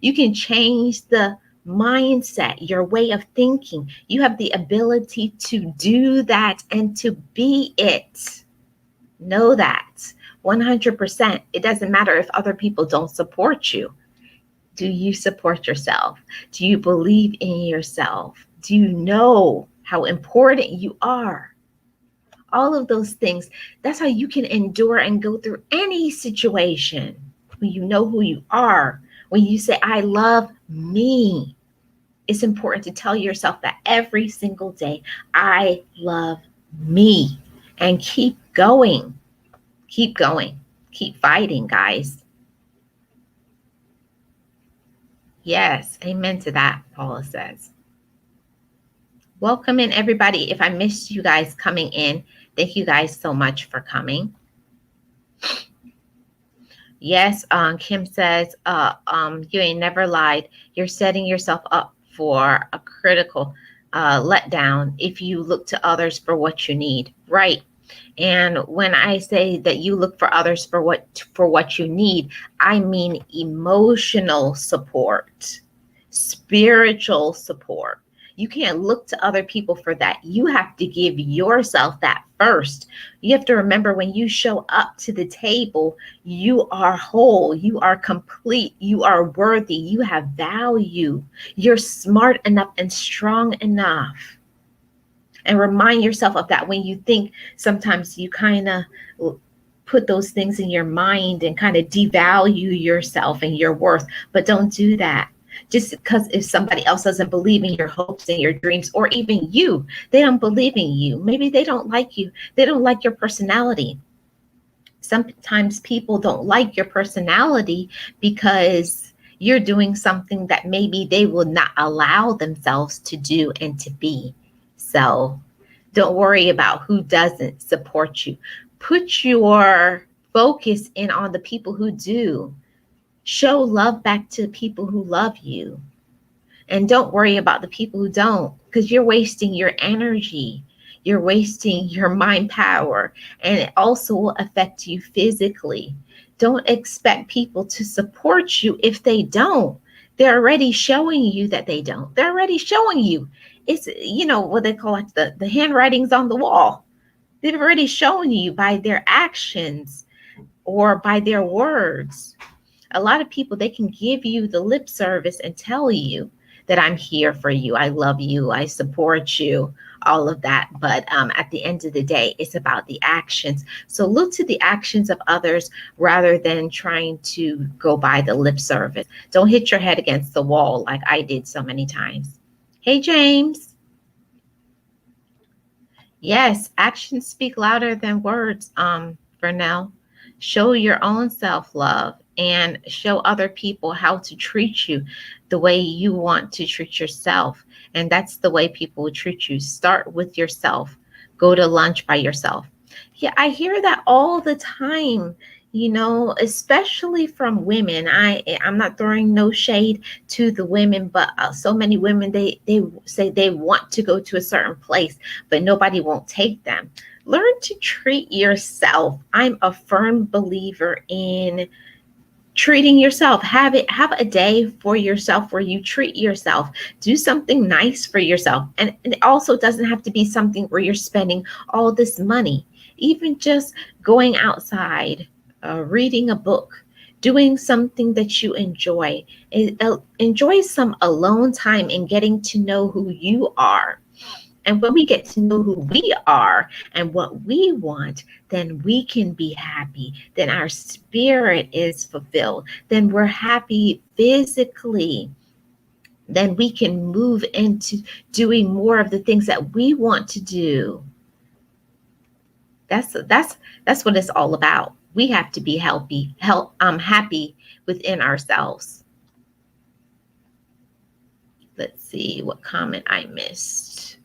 You can change the mindset, your way of thinking. You have the ability to do that and to be it. Know that 100%. It doesn't matter if other people don't support you. Do you support yourself? Do you believe in yourself? Do you know how important you are? All of those things. That's how you can endure and go through any situation. When you know who you are, when you say, I love me, it's important to tell yourself that every single day. I love me. And keep going. Keep going. Keep fighting, guys. Yes, amen to that, Paula says. Welcome in, everybody. If I missed you guys coming in, thank you guys so much for coming. Yes, Kim says, you ain't never lied. You're setting yourself up for a critical letdown if you look to others for what you need. Right. And when I say that you look for others for what you need, I mean emotional support, spiritual support. You can't look to other people for that. You have to give yourself that first. You have to remember, when you show up to the table, you are whole, you are complete, you are worthy, you have value. You're smart enough and strong enough. And remind yourself of that when you think. Sometimes you kind of put those things in your mind and kind of devalue yourself and your worth, but don't do that. Just because if somebody else doesn't believe in your hopes and your dreams, or even you, they don't believe in you. Maybe they don't like you. They don't like your personality. Sometimes people don't like your personality because you're doing something that maybe they will not allow themselves to do and to be. So don't worry about who doesn't support you. Put your focus in on the people who do. Show love back to people who love you. And don't worry about the people who don't, because you're wasting your energy. You're wasting your mind power, and it also will affect you physically. Don't expect people to support you if they don't. They're already showing you that they don't. They're already showing you. It's, what they call it, the handwriting's on the wall. They've already shown you by their actions or by their words. A lot of people, they can give you the lip service and tell you that I'm here for you, I love you, I support you, all of that. But at the end of the day, it's about the actions. So look to the actions of others rather than trying to go by the lip service. Don't hit your head against the wall like I did so many times. Hey, James. Yes, actions speak louder than words, Vernell. Show your own self-love and show other people how to treat you the way you want to treat yourself. And that's the way people will treat you. Start with yourself. Go to lunch by yourself. Yeah, I hear that all the time, especially from women. I'm not throwing no shade to the women, but so many women, they say they want to go to a certain place, but nobody won't take them. Learn to treat yourself. I'm a firm believer in treating yourself. Have a day for yourself where you treat yourself. Do something nice for yourself. And it also doesn't have to be something where you're spending all this money. Even just going outside, reading a book, doing something that you enjoy. Enjoy some alone time and getting to know who you are. And when we get to know who we are and what we want, then we can be happy. Then our spirit is fulfilled. Then we're happy physically. Then we can move into doing more of the things that we want to do. That's what it's all about. We have to be happy within ourselves. Let's see what comment I missed.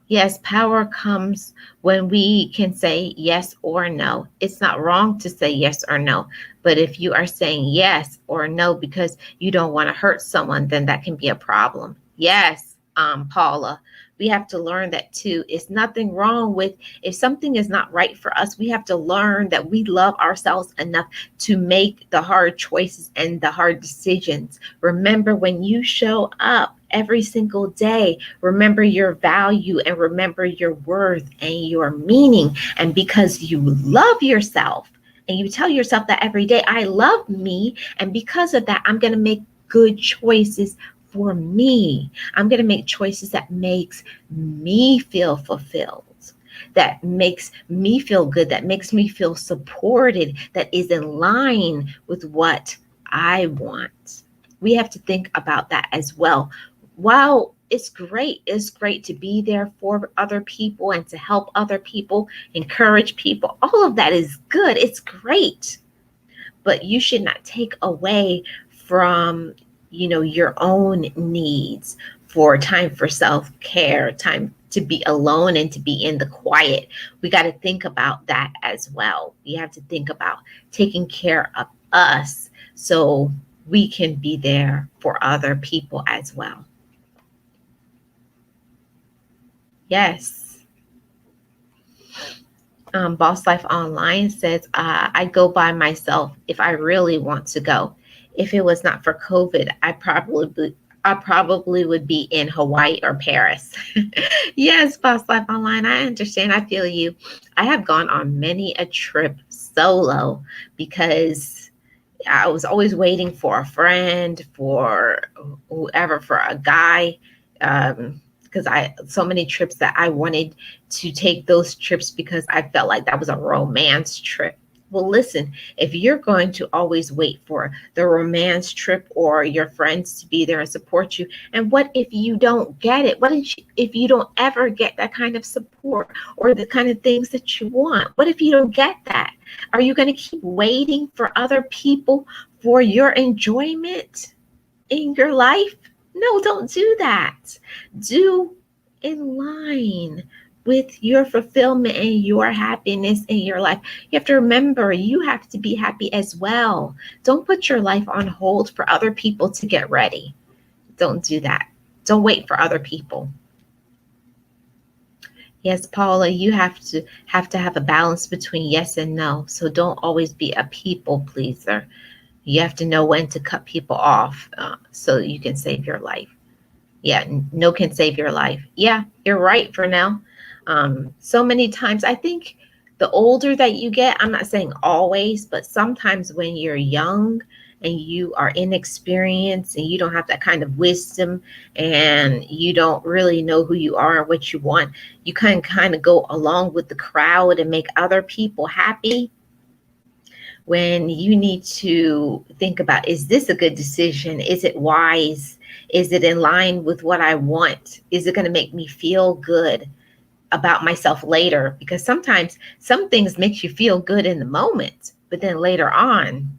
Yes, power comes when we can say yes or no. It's not wrong to say yes or no. But if you are saying yes or no because you don't want to hurt someone, then that can be a problem. Yes, Paula, we have to learn that too. It's nothing wrong with if something is not right for us, we have to learn that we love ourselves enough to make the hard choices and the hard decisions. Remember, when you show up every single day, remember your value and remember your worth and your meaning. And because you love yourself and you tell yourself that every day, I love me. And because of that, I'm going to make good choices for me. I'm going to make choices that makes me feel fulfilled, that makes me feel good, that makes me feel supported, that is in line with what I want. We have to think about that as well. While it's great to be there for other people and to help other people, encourage people. All of that is good. It's great. But you should not take away from, your own needs for time for self-care, time to be alone and to be in the quiet. We got to think about that as well. We have to think about taking care of us so we can be there for other people as well. Yes. Boss Life Online says, I go by myself if I really want to go. If it was not for COVID, I probably would be in Hawaii or Paris. Yes, Boss Life Online, I understand. I feel you. I have gone on many a trip solo because I was always waiting for a friend, for whoever, for a guy. Because I so many trips that I wanted to take those trips because I felt like that was a romance trip. Well, listen, if you're going to always wait for the romance trip or your friends to be there and support you, and what if you don't get it? If you don't ever get that kind of support or the kind of things that you want? What if you don't get that? Are you going to keep waiting for other people for your enjoyment in your life? No, don't do that. Do in line with your fulfillment and your happiness in your life. You have to remember you have to be happy as well. Don't put your life on hold for other people to get ready. Don't do that. Don't wait for other people. Yes, Paula, you have a balance between yes and no. So don't always be a people pleaser. You have to know when to cut people off so you can save your life. Yeah, no can save your life. Yeah, you're right for now. So many times, I think the older that you get, I'm not saying always, but sometimes when you're young and you are inexperienced and you don't have that kind of wisdom and you don't really know who you are and what you want, you can kind of go along with the crowd and make other people happy when you need to think about, is this a good decision? Is it wise? Is it in line with what I want? Is it going to make me feel good about myself later? Because sometimes some things make you feel good in the moment, but then later on,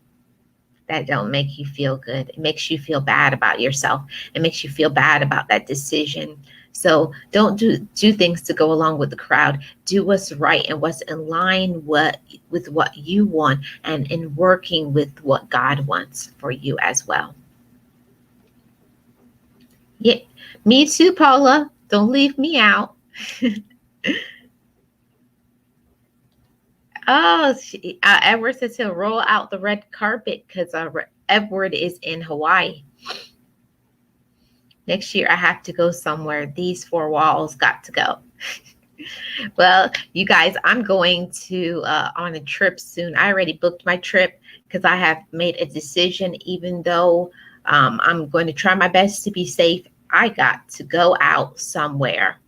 that don't make you feel good. It makes you feel bad about yourself. It makes you feel bad about that decision. So don't do things to go along with the crowd. Do what's right and what's in line with what you want and in working with what God wants for you as well. Yeah, me too, Paula. Don't leave me out. Oh, Edward says he'll roll out the red carpet because Edward is in Hawaii. Next year, I have to go somewhere. These four walls got to go. Well, you guys, I'm going to on a trip soon. I already booked my trip because I have made a decision. Even though I'm going to try my best to be safe, I got to go out somewhere.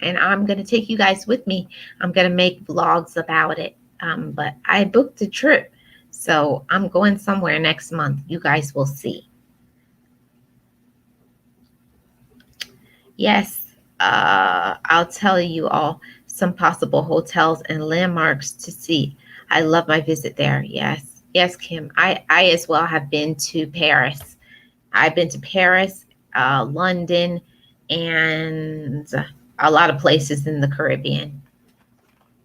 And I'm going to take you guys with me. I'm going to make vlogs about it. But I booked a trip. So I'm going somewhere next month. You guys will see. Yes, I'll tell you all some possible hotels and landmarks to see. I love my visit there. Yes. Yes, Kim. I as well have been to Paris. I've been to Paris, London, and a lot of places in the Caribbean.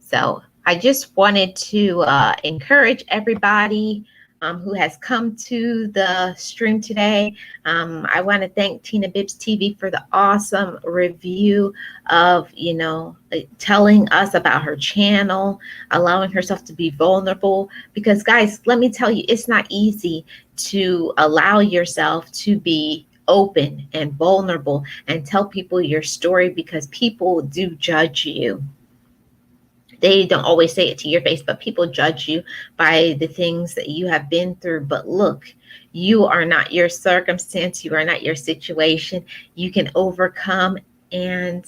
So I just wanted to encourage everybody who has come to the stream today. I want to thank Tina Bibbs TV for the awesome review of, telling us about her channel, allowing herself to be vulnerable. Because, guys, let me tell you, it's not easy to allow yourself to be open and vulnerable and tell people your story, because people do judge you. They don't always say it to your face, but people judge you by the things that you have been through. But look, you are not your circumstance, you are not your situation. You can overcome, and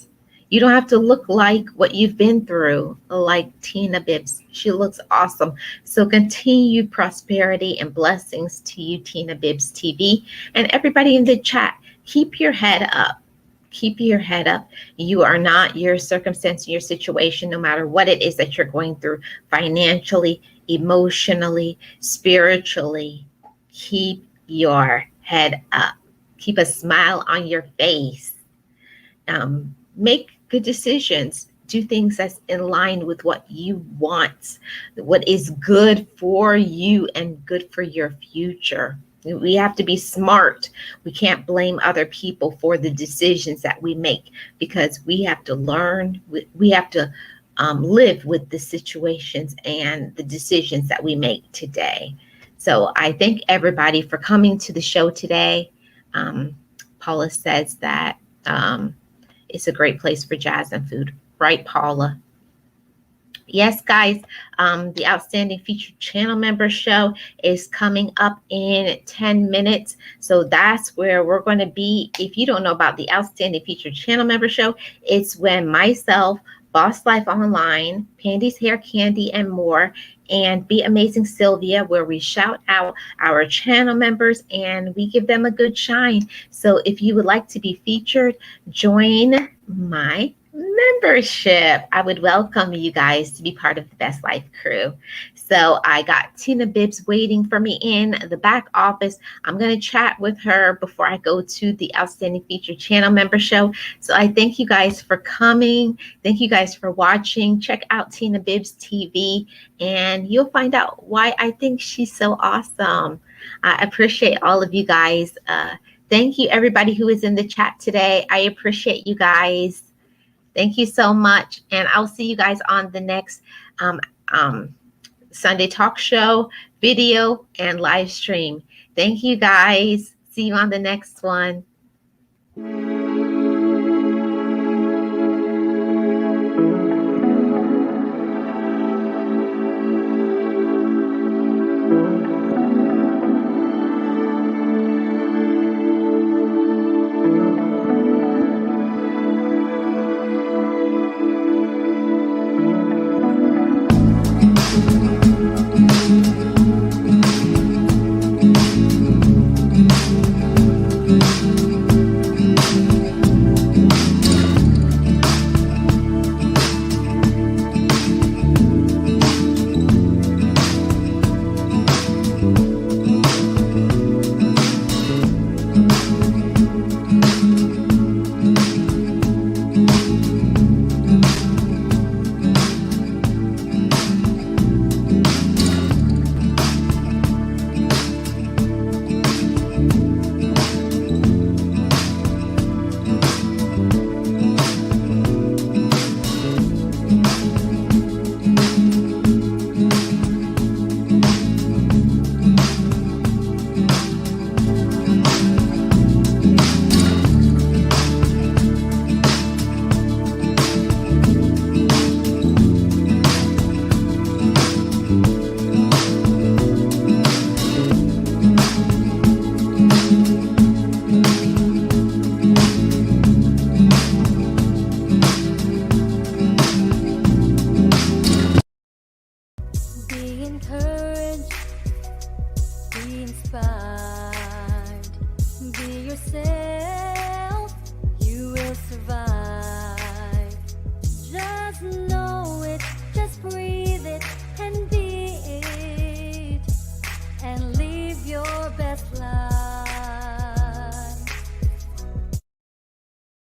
you don't have to look like what you've been through, like Tina Bibbs. She looks awesome. So continued prosperity and blessings to you, Tina Bibbs TV, and everybody in the chat. Keep your head up. Keep your head up. You are not your circumstance, your situation, no matter what it is that you're going through, financially, emotionally, spiritually. Keep your head up. Keep a smile on your face. Make good decisions. Do things that's in line with what you want, what is good for you and good for your future. We have to be smart. We can't blame other people for the decisions that we make, because we have to learn. We have to live with the situations and the decisions that we make today. So I thank everybody for coming to the show today. Paula says that it's a great place for jazz and food. Right, Paula? Yes, guys, the Outstanding Featured Channel Member Show is coming up in 10 minutes. So that's where we're going to be. If you don't know about the Outstanding Featured Channel Member Show, it's when myself, Boss Life Online, Pandy's Hair Candy, and more, and Be Amazing Sylvia, where we shout out our channel members and we give them a good shine. So if you would like to be featured, join my membership. I would welcome you guys to be part of the Best Life crew. So I got Tina Bibbs waiting for me in the back office. I'm going to chat with her before I go to the Outstanding Featured Channel Member Show. So I thank you guys for coming. Thank you guys for watching. Check out Tina Bibbs TV and you'll find out why I think she's so awesome. I appreciate all of you guys. Thank you, everybody who is in the chat today. I appreciate you guys. Thank you so much. And I'll see you guys on the next Sunday talk show, video, and live stream. Thank you guys. See you on the next one.